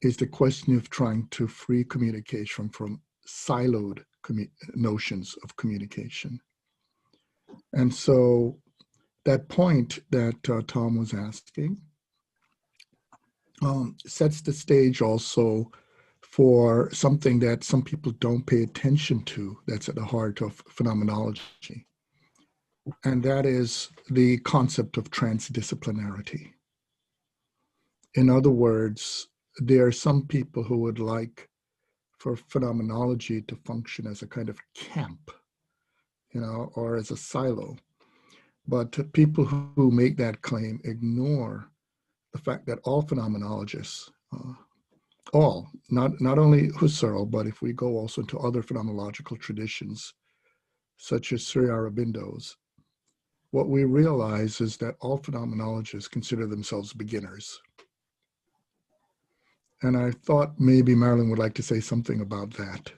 is the question of trying to free communication from siloed notions of communication. And so that point that Tom was asking sets the stage also for something that some people don't pay attention to, that's at the heart of phenomenology. And that is the concept of transdisciplinarity. In other words, there are some people who would like for phenomenology to function as a kind of camp, or as a silo. But people who make that claim ignore the fact that all phenomenologists, not only Husserl, but if we go also into other phenomenological traditions, such as Sri Aurobindo's, what we realize is that all phenomenologists consider themselves beginners. And I thought maybe Marilyn would like to say something about that.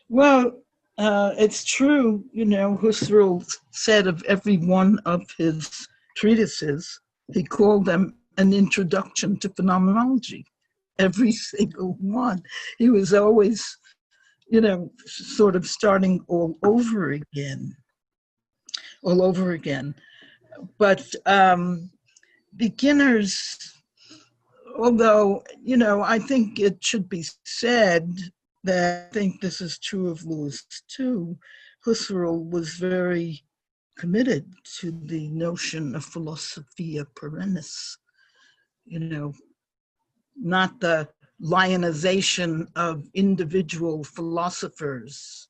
Well, it's true, Husserl said of every one of his treatises, he called them an introduction to phenomenology. Every single one. He was always, sort of starting all over again. But beginners, although, I think it should be said that I think this is true of Lewis too, Husserl was very committed to the notion of philosophia perennis, not the lionization of individual philosophers,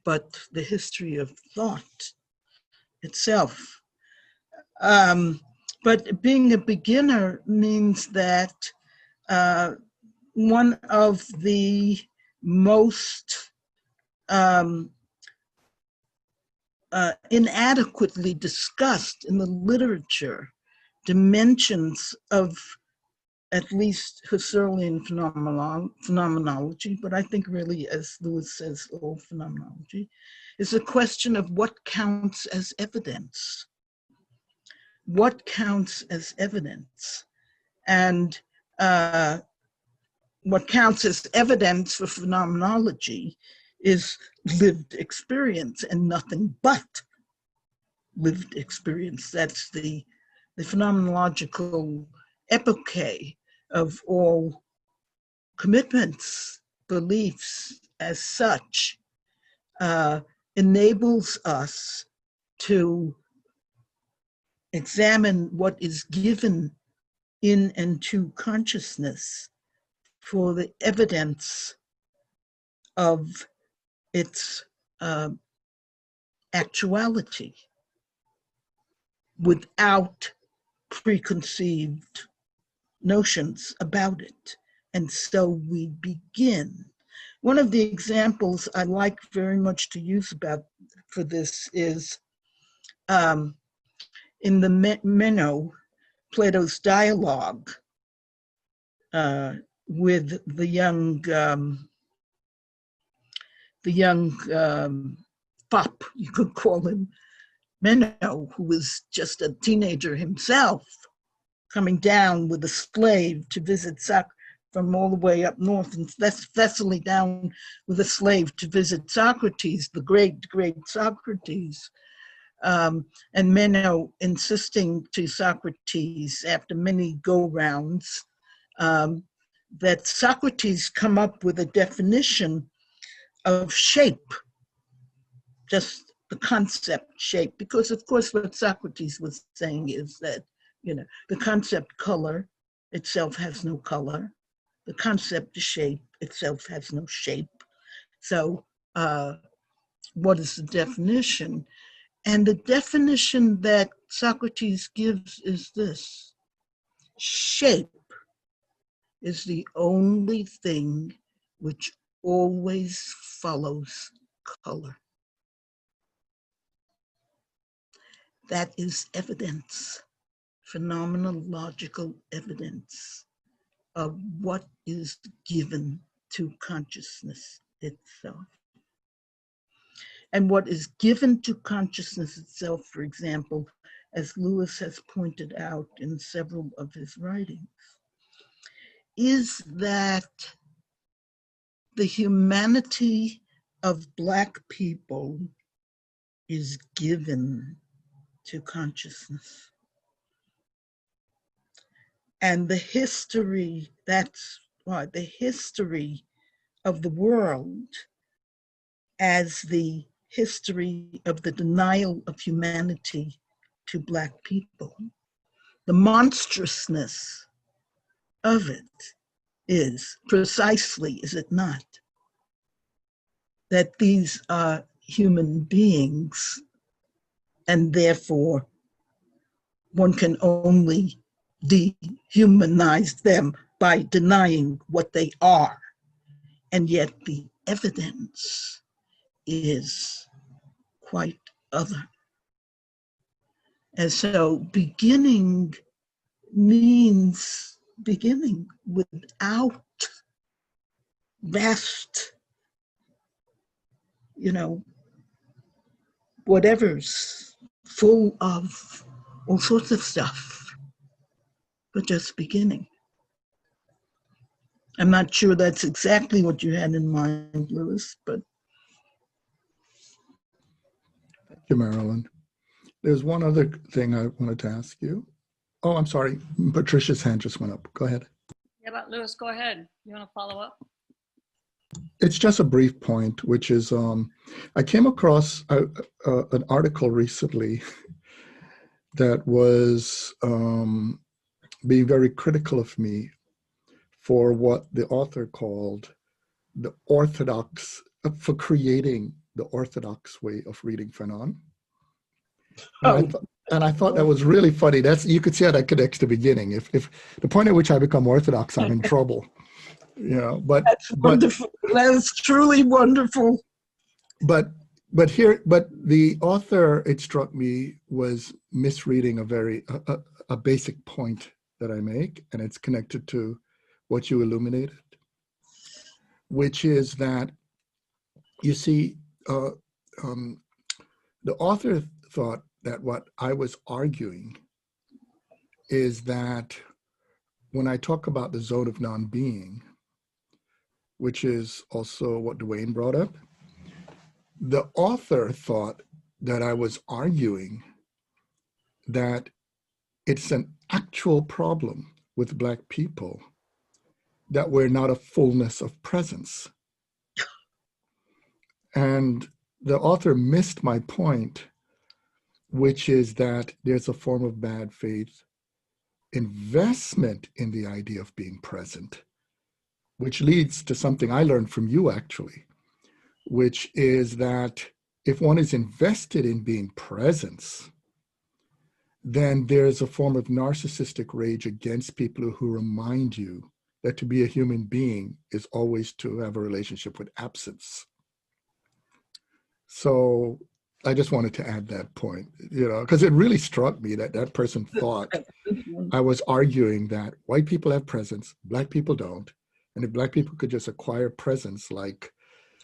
but the history of thought itself. But being a beginner means that one of the most inadequately discussed in the literature dimensions of at least Husserlian phenomenology, but I think really, as Lewis says, all phenomenology, is the question of what counts as evidence. What counts as evidence? And what counts as evidence for phenomenology is lived experience and nothing but lived experience. That's the phenomenological epoche of all commitments, beliefs as such, enables us to examine what is given in and to consciousness for the evidence of its actuality without preconceived notions about it. And so we begin. One of the examples I like very much to use for this is in the Meno, Plato's dialogue with the young fop, you could call him, Meno, who was just a teenager himself, coming down with a slave to visit from all the way up north and Thessaly down with a slave to visit Socrates, the great Socrates. And Meno insisting to Socrates after many go-rounds that Socrates come up with a definition of shape, just the concept shape, because of course what Socrates was saying is that, the concept color itself has no color. The concept shape itself has no shape. So what is the definition? And the definition that Socrates gives is this: shape is the only thing which always follows color. That is evidence, phenomenological evidence of what is given to consciousness itself. And what is given to consciousness itself, for example, as Lewis has pointed out in several of his writings, is that the humanity of Black people is given to consciousness. And the history, that's why the history of the world as the history of the denial of humanity to Black people, the monstrousness of it is precisely, is it not, that these are human beings and therefore one can only dehumanize them by denying what they are. And yet the evidence is quite other. And so beginning means beginning without vast, whatever's full of all sorts of stuff, but just beginning. I'm not sure that's exactly what you had in mind, Lewis, but. Thank you, Marilyn. There's one other thing I wanted to ask you. Oh, I'm sorry. Patricia's hand just went up. Go ahead. Yeah, but Lewis, go ahead. You want to follow up? It's just a brief point, which is I came across an article recently that was being very critical of me for what the author called the orthodox, for creating the orthodox way of reading Fanon. And I thought that was really funny. You could see how that connects to the beginning. If the point at which I become orthodox, I'm in trouble. That's wonderful. That's truly wonderful. But the author, it struck me, was misreading a basic point that I make, and it's connected to what you illuminated, which is that, you see, the author thought that what I was arguing is that when I talk about the zone of non-being, which is also what Dwayne brought up, the author thought that I was arguing that it's an actual problem with Black people that we're not a fullness of presence. And the author missed my point, which is that there's a form of bad faith investment in the idea of being present, which leads to something I learned from you, actually, which is that if one is invested in being presence, then there's a form of narcissistic rage against people who remind you that to be a human being is always to have a relationship with absence. So I just wanted to add that point, because it really struck me that that person thought I was arguing that white people have presence, Black people don't. And if Black people could just acquire presence like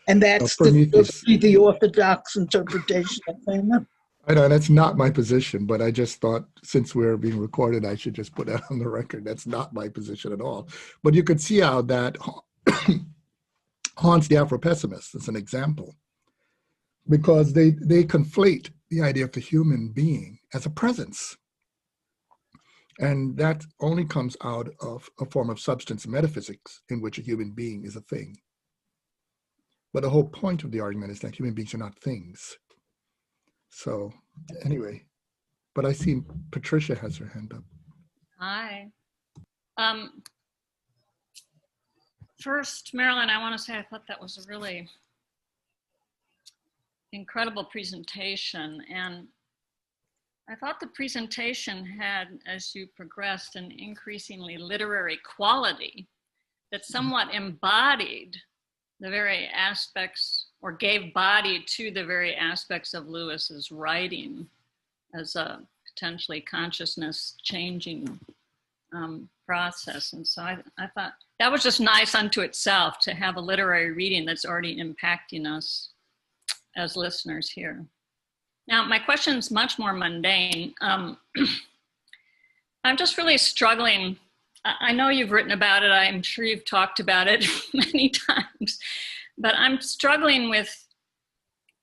And that's the orthodox interpretation of Fanon. I know that's not my position, but I just thought since we're being recorded, I should just put that on the record. That's not my position at all. But you could see how that haunts the Afro-pessimists as an example, because they conflate the idea of the human being as a presence. And that only comes out of a form of substance metaphysics in which a human being is a thing. But the whole point of the argument is that human beings are not things. So anyway, but I see Patricia has her hand up. Hi. First, Marilyn, I want to say I thought that was a really incredible presentation. And I thought the presentation had, as you progressed, an increasingly literary quality. that somewhat embodied the very aspects, or gave body to the very aspects of Lewis's writing as a potentially consciousness changing process. And so I thought that was just nice unto itself, to have a literary reading that's already impacting us as listeners here. Now, my question is much more mundane. I'm just really struggling. I know you've written about it. I'm sure you've talked about it many times, but I'm struggling with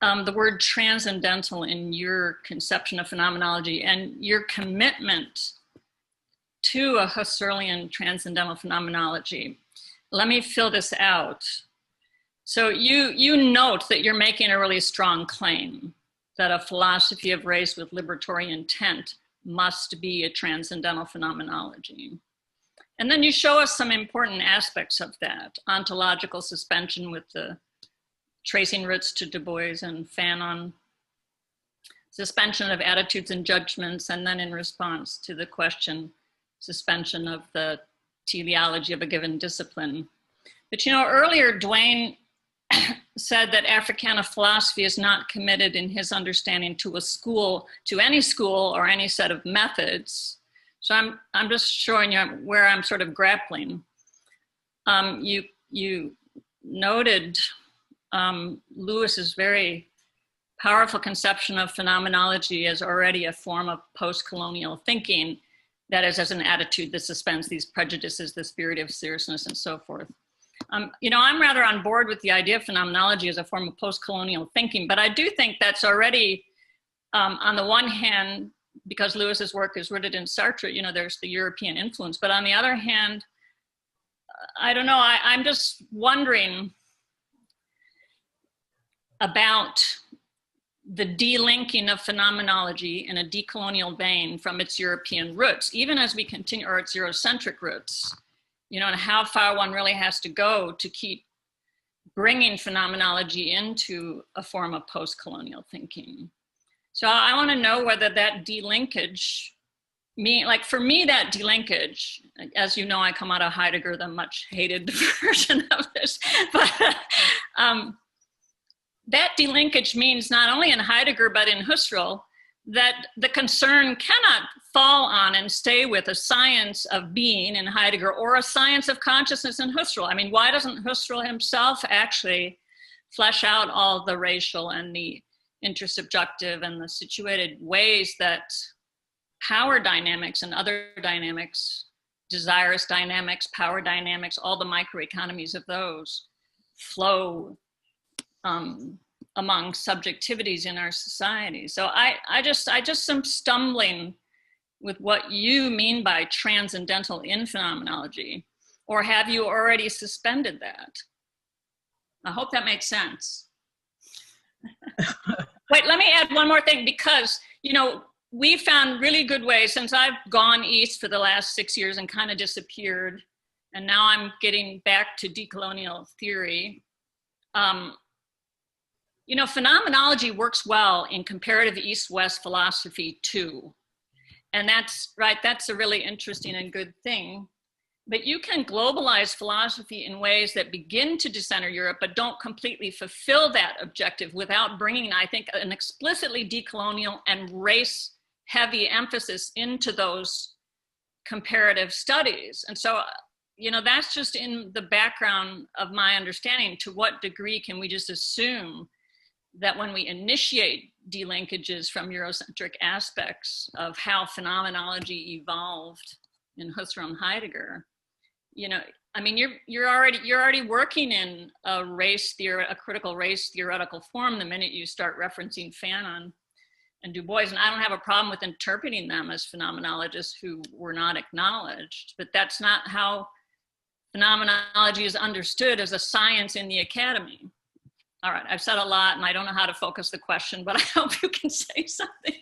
the word transcendental in your conception of phenomenology and your commitment to a Husserlian transcendental phenomenology. Let me fill this out. So you note that you're making a really strong claim that a philosophy of race with liberatory intent must be a transcendental phenomenology. And then you show us some important aspects of that: ontological suspension with the tracing roots to Du Bois and Fanon, suspension of attitudes and judgments, and then in response to the question, suspension of the teleology of a given discipline. But you know, earlier Duane said that Africana philosophy is not committed in his understanding to a school, to any school or any set of methods. So I'm just showing you where I'm sort of grappling. You noted Lewis's very powerful conception of phenomenology as already a form of post-colonial thinking, that is, as an attitude that suspends these prejudices, the spirit of seriousness, and so forth. You know, I'm rather on board with the idea of phenomenology as a form of post-colonial thinking, but I do think that's already, on the one hand, because Lewis's work is rooted in Sartre, you know, there's the European influence, but on the other hand, I don't know, I'm just wondering about the delinking of phenomenology in a decolonial vein from its European roots, even as we continue, or its Eurocentric roots, you know, and how far one really has to go to keep bringing phenomenology into a form of post-colonial thinking. So I want to know whether that delinkage, like for me, that delinkage, as you know, I come out of Heidegger, the much hated version of this, but that delinkage means not only in Heidegger, but in Husserl, that the concern cannot fall on and stay with a science of being in Heidegger or a science of consciousness in Husserl. I mean, why doesn't Husserl himself actually flesh out all the racial and the intersubjective and the situated ways that power dynamics and other dynamics, desirous dynamics, power dynamics, all the microeconomies of those flow among subjectivities in our society. So I just am stumbling with what you mean by transcendental in phenomenology, or have you already suspended that? I hope that makes sense. Wait, let me add one more thing, because, you know, we found really good ways, since I've gone east for the last 6 years and kind of disappeared, and now I'm getting back to decolonial theory. You know, phenomenology works well in comparative East-West philosophy too. And that's right, that's a really interesting and good thing. But you can globalize philosophy in ways that begin to decenter Europe, but don't completely fulfill that objective without bringing, I think, an explicitly decolonial and race-heavy emphasis into those comparative studies. And so, you know, that's just in the background of my understanding. To what degree can we just assume that when we initiate delinkages from Eurocentric aspects of how phenomenology evolved in Husserl and Heidegger, you know, I mean, you're already working in a critical race theoretical form the minute you start referencing Fanon and Du Bois, and I don't have a problem with interpreting them as phenomenologists who were not acknowledged, but that's not how phenomenology is understood as a science in the academy. All right, I've said a lot and I don't know how to focus the question, but I hope you can say something.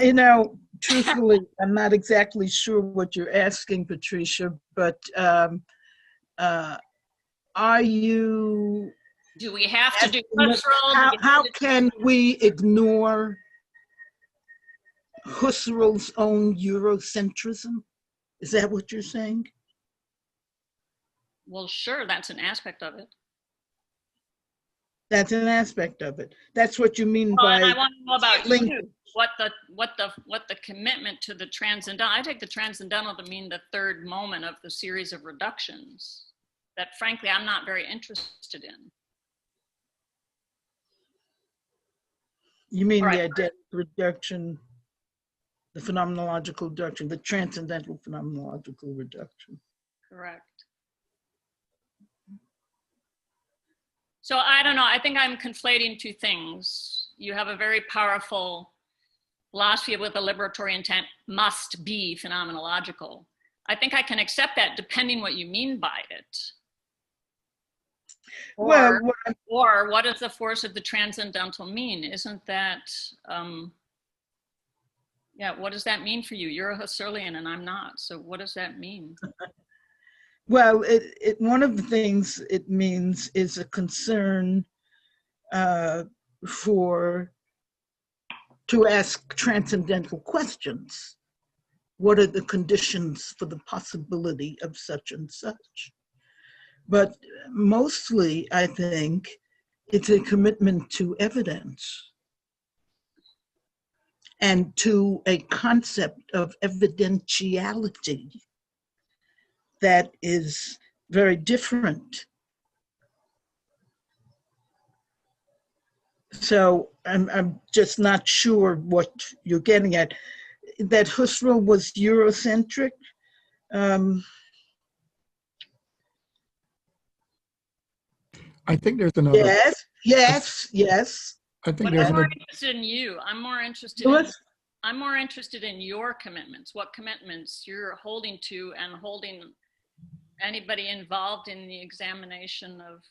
You know, truthfully, I'm not exactly sure what you're asking, Patricia, but are you... Do we have to do Husserl? How can we ignore Husserl's own Eurocentrism Is that what you're saying? Well, sure, that's an aspect of it. That's an aspect of it. That's what you mean Well, by and I want to know about link. you. What the commitment to the transcendental. I take the transcendental to mean the third moment of the series of reductions that, frankly, I'm not very interested in. You mean All the right. identity reduction, the phenomenological reduction, the transcendental phenomenological reduction. Correct. So I don't know. I think I'm conflating two things. You have a very powerful philosophy with a liberatory intent, must be phenomenological. I think I can accept that depending what you mean by it. Or what does the force of the transcendental mean? Isn't that, yeah, what does that mean for you? You're a Husserlian and I'm not. So what does that mean? Well, one of the things it means is a concern to ask transcendental questions. What are the conditions for the possibility of such and such? But mostly, I think, it's a commitment to evidence and to a concept of evidentiality that is very different. So I'm just not sure what you're getting at. That Husserl was Eurocentric. I think there's another. Yes. I think But there's I'm more another. interested in you. I'm more interested in your commitments, what commitments you're holding to and holding anybody involved in the examination of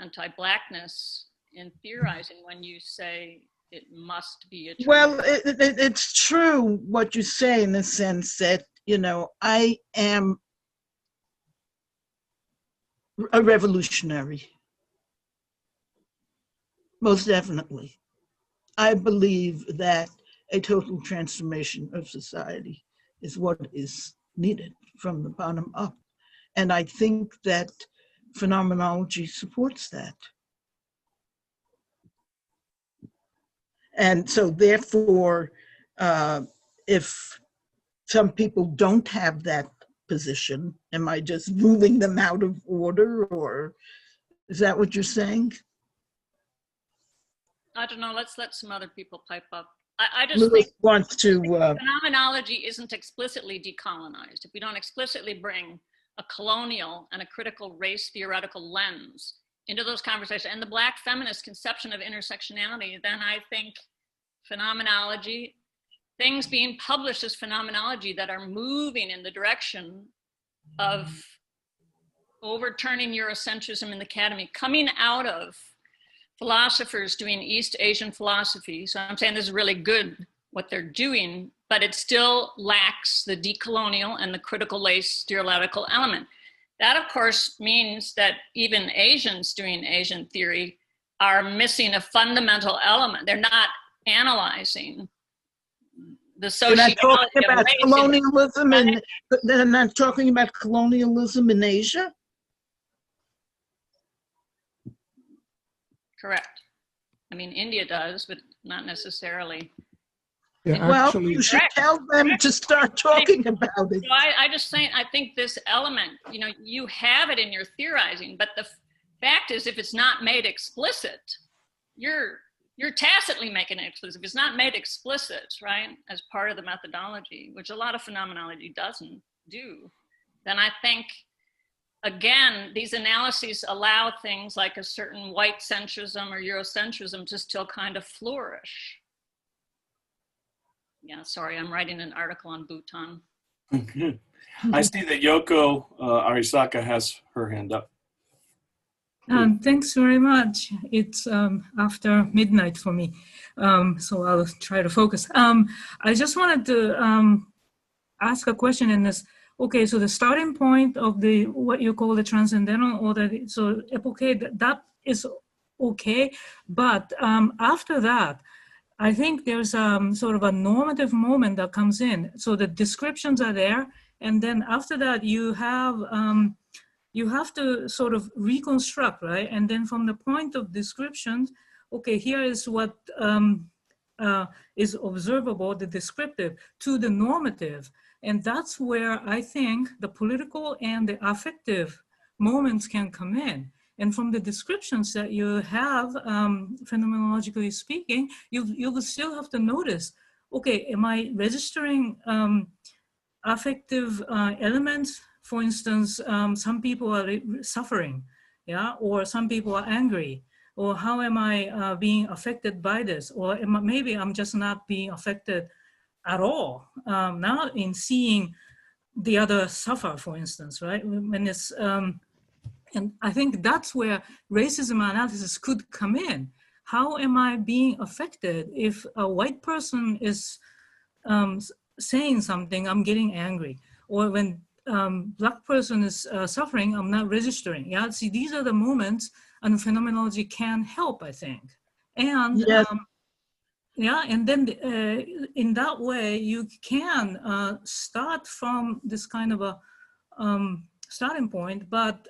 anti-Blackness in theorizing when you say it must be a trend. Well, it's true what you say in the sense that, I am a revolutionary. Most definitely. I believe that a total transformation of society is what is needed from the bottom up. And I think that phenomenology supports that. And so therefore, if some people don't have that position, am I just ruling them out of order, or is that what you're saying? I don't know, let's let some other people pipe up. I just Lewis think wants to. Phenomenology isn't explicitly decolonized. If we don't explicitly bring a colonial and a critical race theoretical lens into those conversations and the Black feminist conception of intersectionality, then I think phenomenology, things being published as phenomenology that are moving in the direction of overturning Eurocentrism in the academy, coming out of philosophers doing East Asian philosophy. So I'm saying this is really good what they're doing, but it still lacks the decolonial and the critical race theoretical element. That, of course, means that even Asians doing Asian theory are missing a fundamental element. They're not analyzing the sociology of colonialism, and they're not talking about colonialism in Asia. Correct. I mean, India does, but not necessarily. Yeah, Well, actually, you should tell them to start talking about it. So I just think, I think this element, you have it in your theorizing, but the fact is, if it's not made explicit, you're tacitly making it explicit. If it's not made explicit, right, as part of the methodology, which a lot of phenomenology doesn't do, then I think, again, these analyses allow things like a certain white centrism or Eurocentrism to still kind of flourish. Yeah, sorry, I'm writing an article on Bhutan. I see that Yoko Arisaka has her hand up. Thanks very much. It's after midnight for me, so I'll try to focus. I just wanted to ask a question in this. Okay, so the starting point of the what you call the transcendental, or so epoche, that is okay, but after that, I think there's sort of a normative moment that comes in. So the descriptions are there, And then after that, you have to sort of reconstruct, right? And then from the point of description, okay, here is what is observable, the descriptive, to the normative. And that's where I think the political and the affective moments can come in. And from the descriptions that you have, phenomenologically speaking, you will still have to notice, okay, am I registering affective elements? For instance, some people are suffering, yeah, or some people are angry, or how am I being affected by this? Or maybe I'm just not being affected at all, not in seeing the other suffer, for instance, right? When it's, and I think that's where racism analysis could come in. How am I being affected if a white person is saying something, I'm getting angry? Or when Black person is suffering, I'm not registering. Yeah, see, these are the moments and phenomenology can help, I think. And Yes. yeah, and then in that way, you can start from this kind of a starting point, but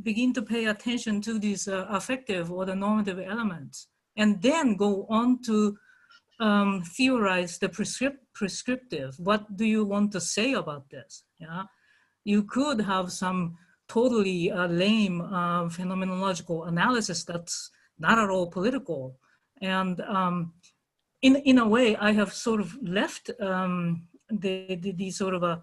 begin to pay attention to these affective or the normative elements, and then go on to theorize the prescriptive. What do you want to say about this? Yeah, you could have some totally lame phenomenological analysis that's not at all political, and in a way, I have sort of left the sort of a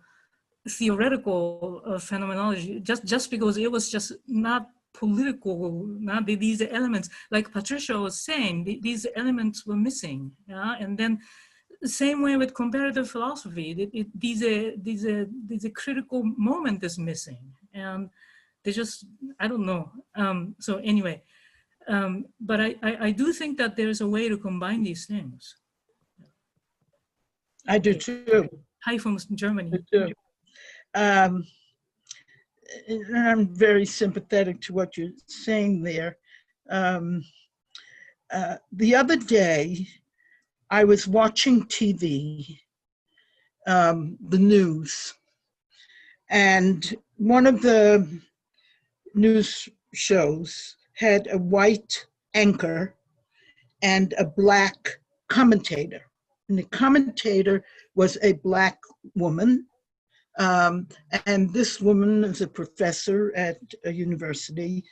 theoretical phenomenology just because it was just not political. Not these elements, like Patricia was saying, these elements were missing. Yeah, and then the same way with comparative philosophy, these a critical moment is missing, and they just, I don't know. So anyway. But I do think that there's a way to combine these things. I do too. Hi from Germany. I do. And I'm very sympathetic to what you're saying there. The other day, I was watching TV, the news, and one of the news shows had a white anchor and a Black commentator. And the commentator was a Black woman. And this woman is a professor at a university.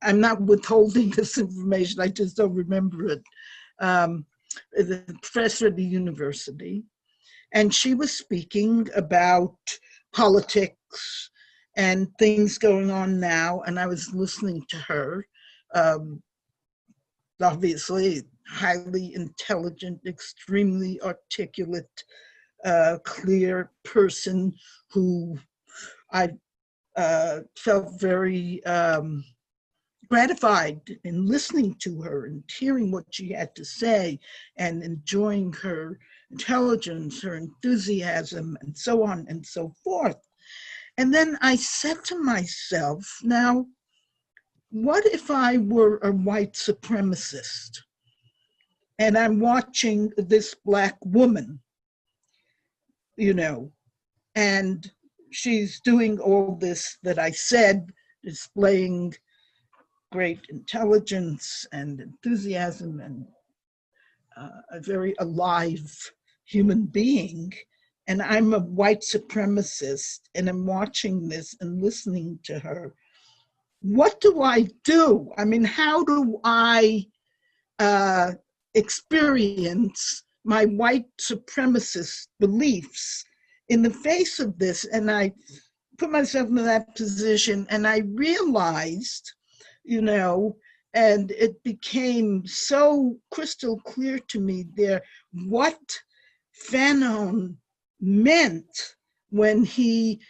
I'm not withholding this information, I just don't remember it. The professor at the university. And she was speaking about politics and things going on now, and I was listening to her. Obviously, highly intelligent, extremely articulate, clear person who I felt very gratified in listening to her and hearing what she had to say and enjoying her intelligence, her enthusiasm, and so on and so forth. And then I said to myself, now, what if I were a white supremacist and I'm watching this Black woman, you know, and she's doing all this that I said, displaying great intelligence and enthusiasm and a very alive human being. And I'm a white supremacist and I'm watching this and listening to her. What do I do? I mean, how do I experience my white supremacist beliefs in the face of this? And I put myself in that position and I realized, you know, and it became so crystal clear to me there what Fanon meant when he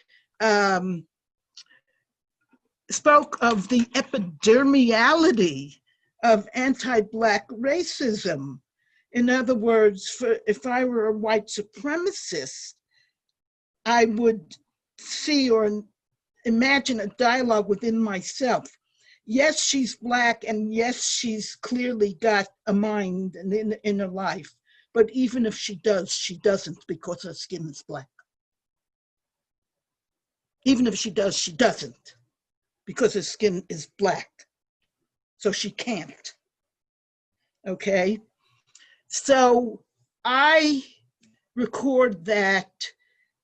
spoke of the epidermality of anti-Black racism. In other words, if I were a white supremacist, I would see or imagine a dialogue within myself. Yes, she's Black, and yes, she's clearly got a mind and in her life. But even if she does, she doesn't because her skin is Black. Even if she does, she doesn't, because her skin is black. So she can't. Okay? So I record that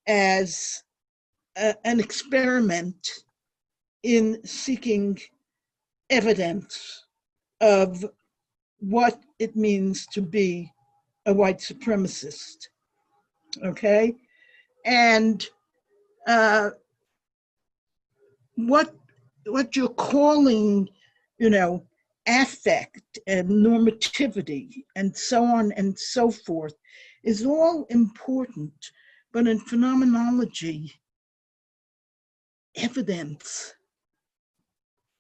as an experiment in seeking evidence of what it means to be a white supremacist. Okay? And what you're calling, affect and normativity and so on and so forth is all important. But in phenomenology, evidence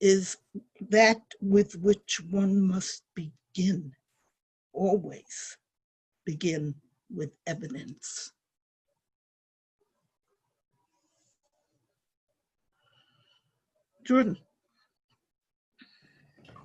is that with which one must begin, always begin with evidence. Jordan.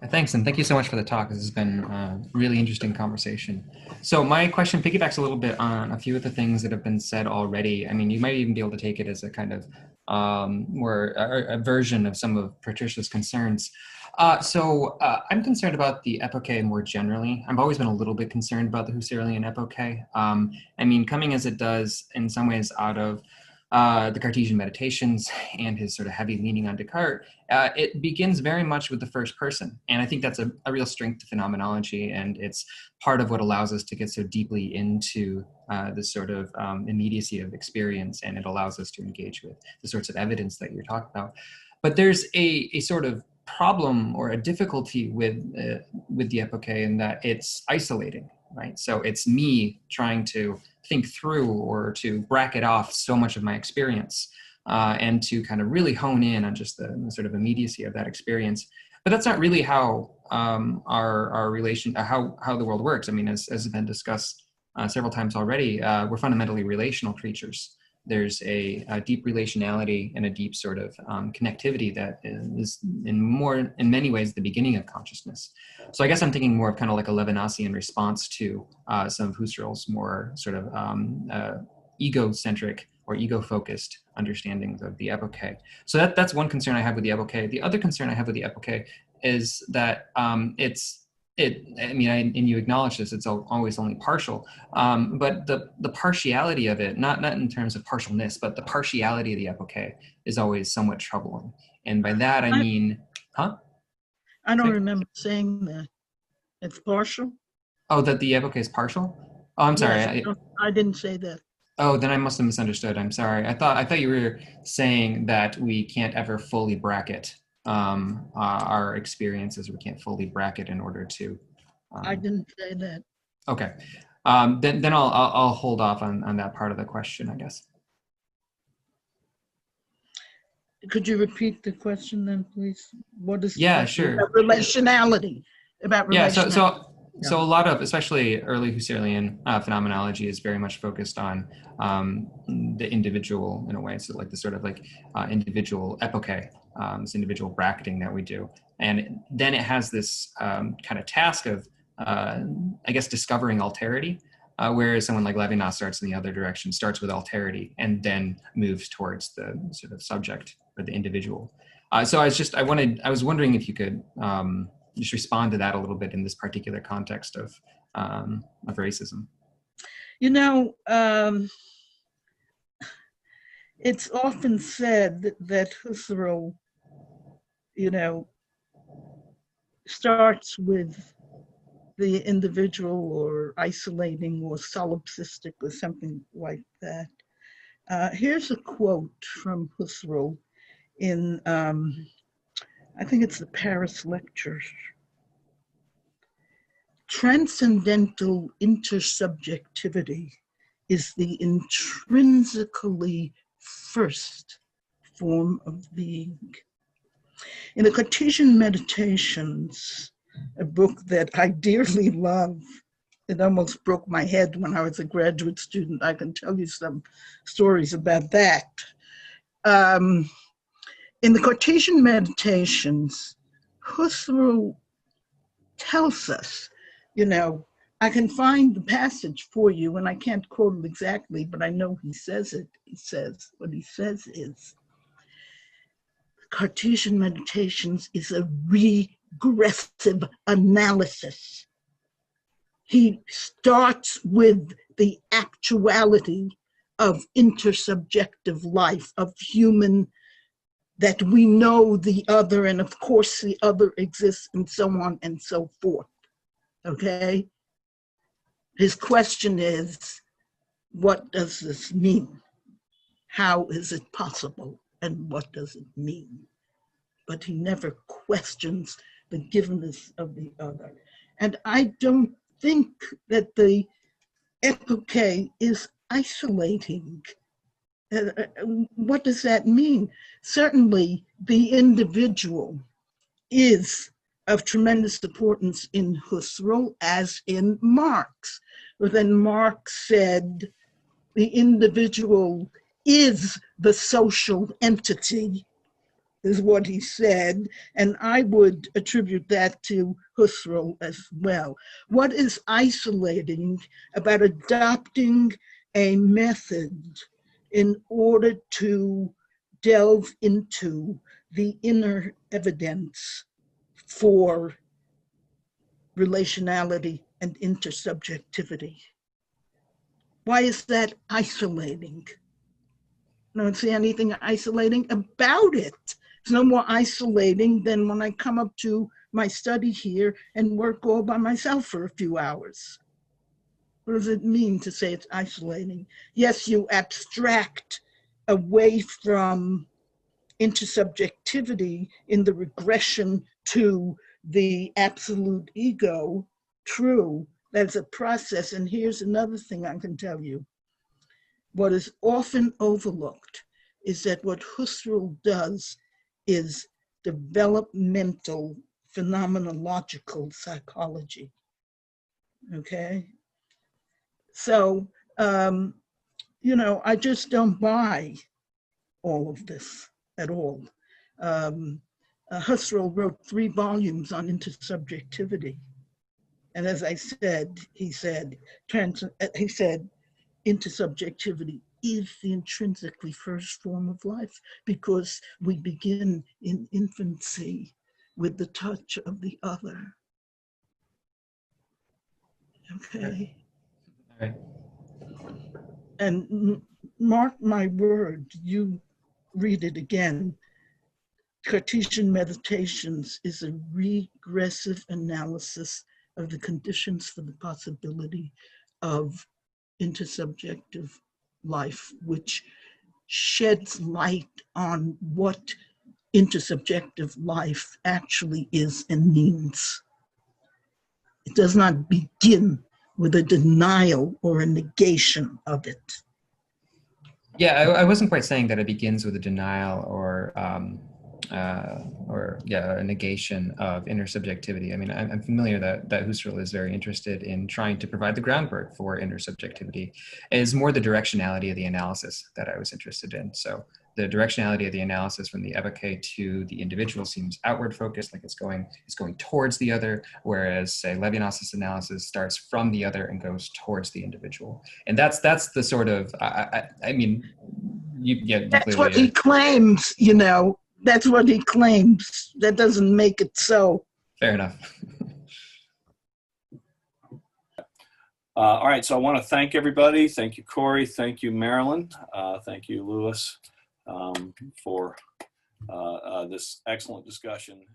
Thanks, and thank you so much for the talk. This has been a really interesting conversation. So my question piggybacks a little bit on a few of the things that have been said already. I mean, you might even be able to take it as a kind of more a version of some of Patricia's concerns. I'm concerned about the epoche more generally. I've always been a little bit concerned about the Husserlian epoche. I mean, coming as it does in some ways out of the Cartesian Meditations and his sort of heavy leaning on Descartes, it begins very much with the first person. And I think that's a real strength to phenomenology, and it's part of what allows us to get so deeply into this sort of immediacy of experience, and it allows us to engage with the sorts of evidence that you're talking about. But there's a sort of problem or a difficulty with the epoche in that it's isolating, right? So it's me trying to think through or to bracket off so much of my experience and to kind of really hone in on just the sort of immediacy of that experience. But that's not really how our relation, how the world works. I mean, as has been discussed several times already, we're fundamentally relational creatures. There's a deep relationality and a deep sort of connectivity that is in many ways the beginning of consciousness. So I guess I'm thinking more of kind of like a Levinasian response to some of Husserl's more sort of egocentric or ego-focused understandings of the epoche. So that's one concern I have with the epoche. The other concern I have with the epoche is that and you acknowledge this, it's always only partial, but the partiality of it, not in terms of partialness, but the partiality of the epoche is always somewhat troubling. And by that, I mean, huh? I don't remember saying that. It's partial? Oh, that the epoche is partial? Oh, I'm sorry. Yes, I didn't say that. Oh, then I must have misunderstood. I'm sorry. I thought you were saying that we can't ever fully bracket our experiences. We can't fully bracket in order to. I didn't say that. Okay. Then I'll hold off on that part of the question, I guess. Could you repeat the question then, please? What is sure. About relationality? About relationality. So a lot of, especially early Husserlian phenomenology is very much focused on the individual in a way. So like the sort of like individual epoche, this individual bracketing that we do. And then it has this kind of task of, I guess, discovering alterity, whereas someone like Levinas starts in the other direction, starts with alterity, and then moves towards the sort of subject or the individual. So I was wondering if you could just respond to that a little bit in this particular context of racism. It's often said that Husserl, starts with the individual or isolating or solipsistic or something like that. Here's a quote from Husserl in, I think it's the Paris Lectures. Transcendental intersubjectivity is the intrinsically first form of being. In the Cartesian Meditations, a book that I dearly love, it almost broke my head when I was a graduate student. I can tell you some stories about that. In the Cartesian Meditations, Husserl tells us, I can find the passage for you, and I can't quote it exactly, but I know he says it. What he says is, Cartesian Meditations is a regressive analysis. He starts with the actuality of intersubjective life, of human, that we know the other, and of course the other exists, and so on and so forth, okay? His question is, what does this mean? How is it possible? And what does it mean? But he never questions the givenness of the other. And I don't think that the epoche is isolating. What does that mean? Certainly, the individual is of tremendous importance in Husserl, as in Marx. But then Marx said the individual is the social entity, is what he said, and I would attribute that to Husserl as well. What is isolating about adopting a method in order to delve into the inner evidence for relationality and intersubjectivity? Why is that isolating? I don't see anything isolating about it. It's no more isolating than when I come up to my study here and work all by myself for a few hours. What does it mean to say it's isolating? Yes, you abstract away from intersubjectivity in the regression to the absolute ego. True, that's a process. And here's another thing I can tell you. What is often overlooked is that what Husserl does is developmental phenomenological psychology, okay? So, you know, I just don't buy all of this at all. Husserl wrote 3 volumes on intersubjectivity. And as I said, he said, intersubjectivity is the intrinsically first form of life, because we begin in infancy with the touch of the other. Okay. All right. And mark my word, you read it again. Cartesian Meditations is a regressive analysis of the conditions for the possibility of intersubjective life, which sheds light on what intersubjective life actually is and means. It does not begin with a denial or a negation of it. Yeah, I wasn't quite saying that it begins with a denial or a negation of intersubjectivity. I mean, I'm familiar that Husserl is very interested in trying to provide the groundwork for intersubjectivity. It is more the directionality of the analysis that I was interested in. So the directionality of the analysis from the epoche to the individual seems outward focused, like it's going towards the other, whereas say Levinas' analysis starts from the other and goes towards the individual. And that's the sort of, I mean, that's what he claims, you know. That's what he claims. That doesn't make it so. Fair enough. All right, so I want to thank everybody. Thank you, Corey. Thank you, Marilyn. Thank you, Louis, for this excellent discussion.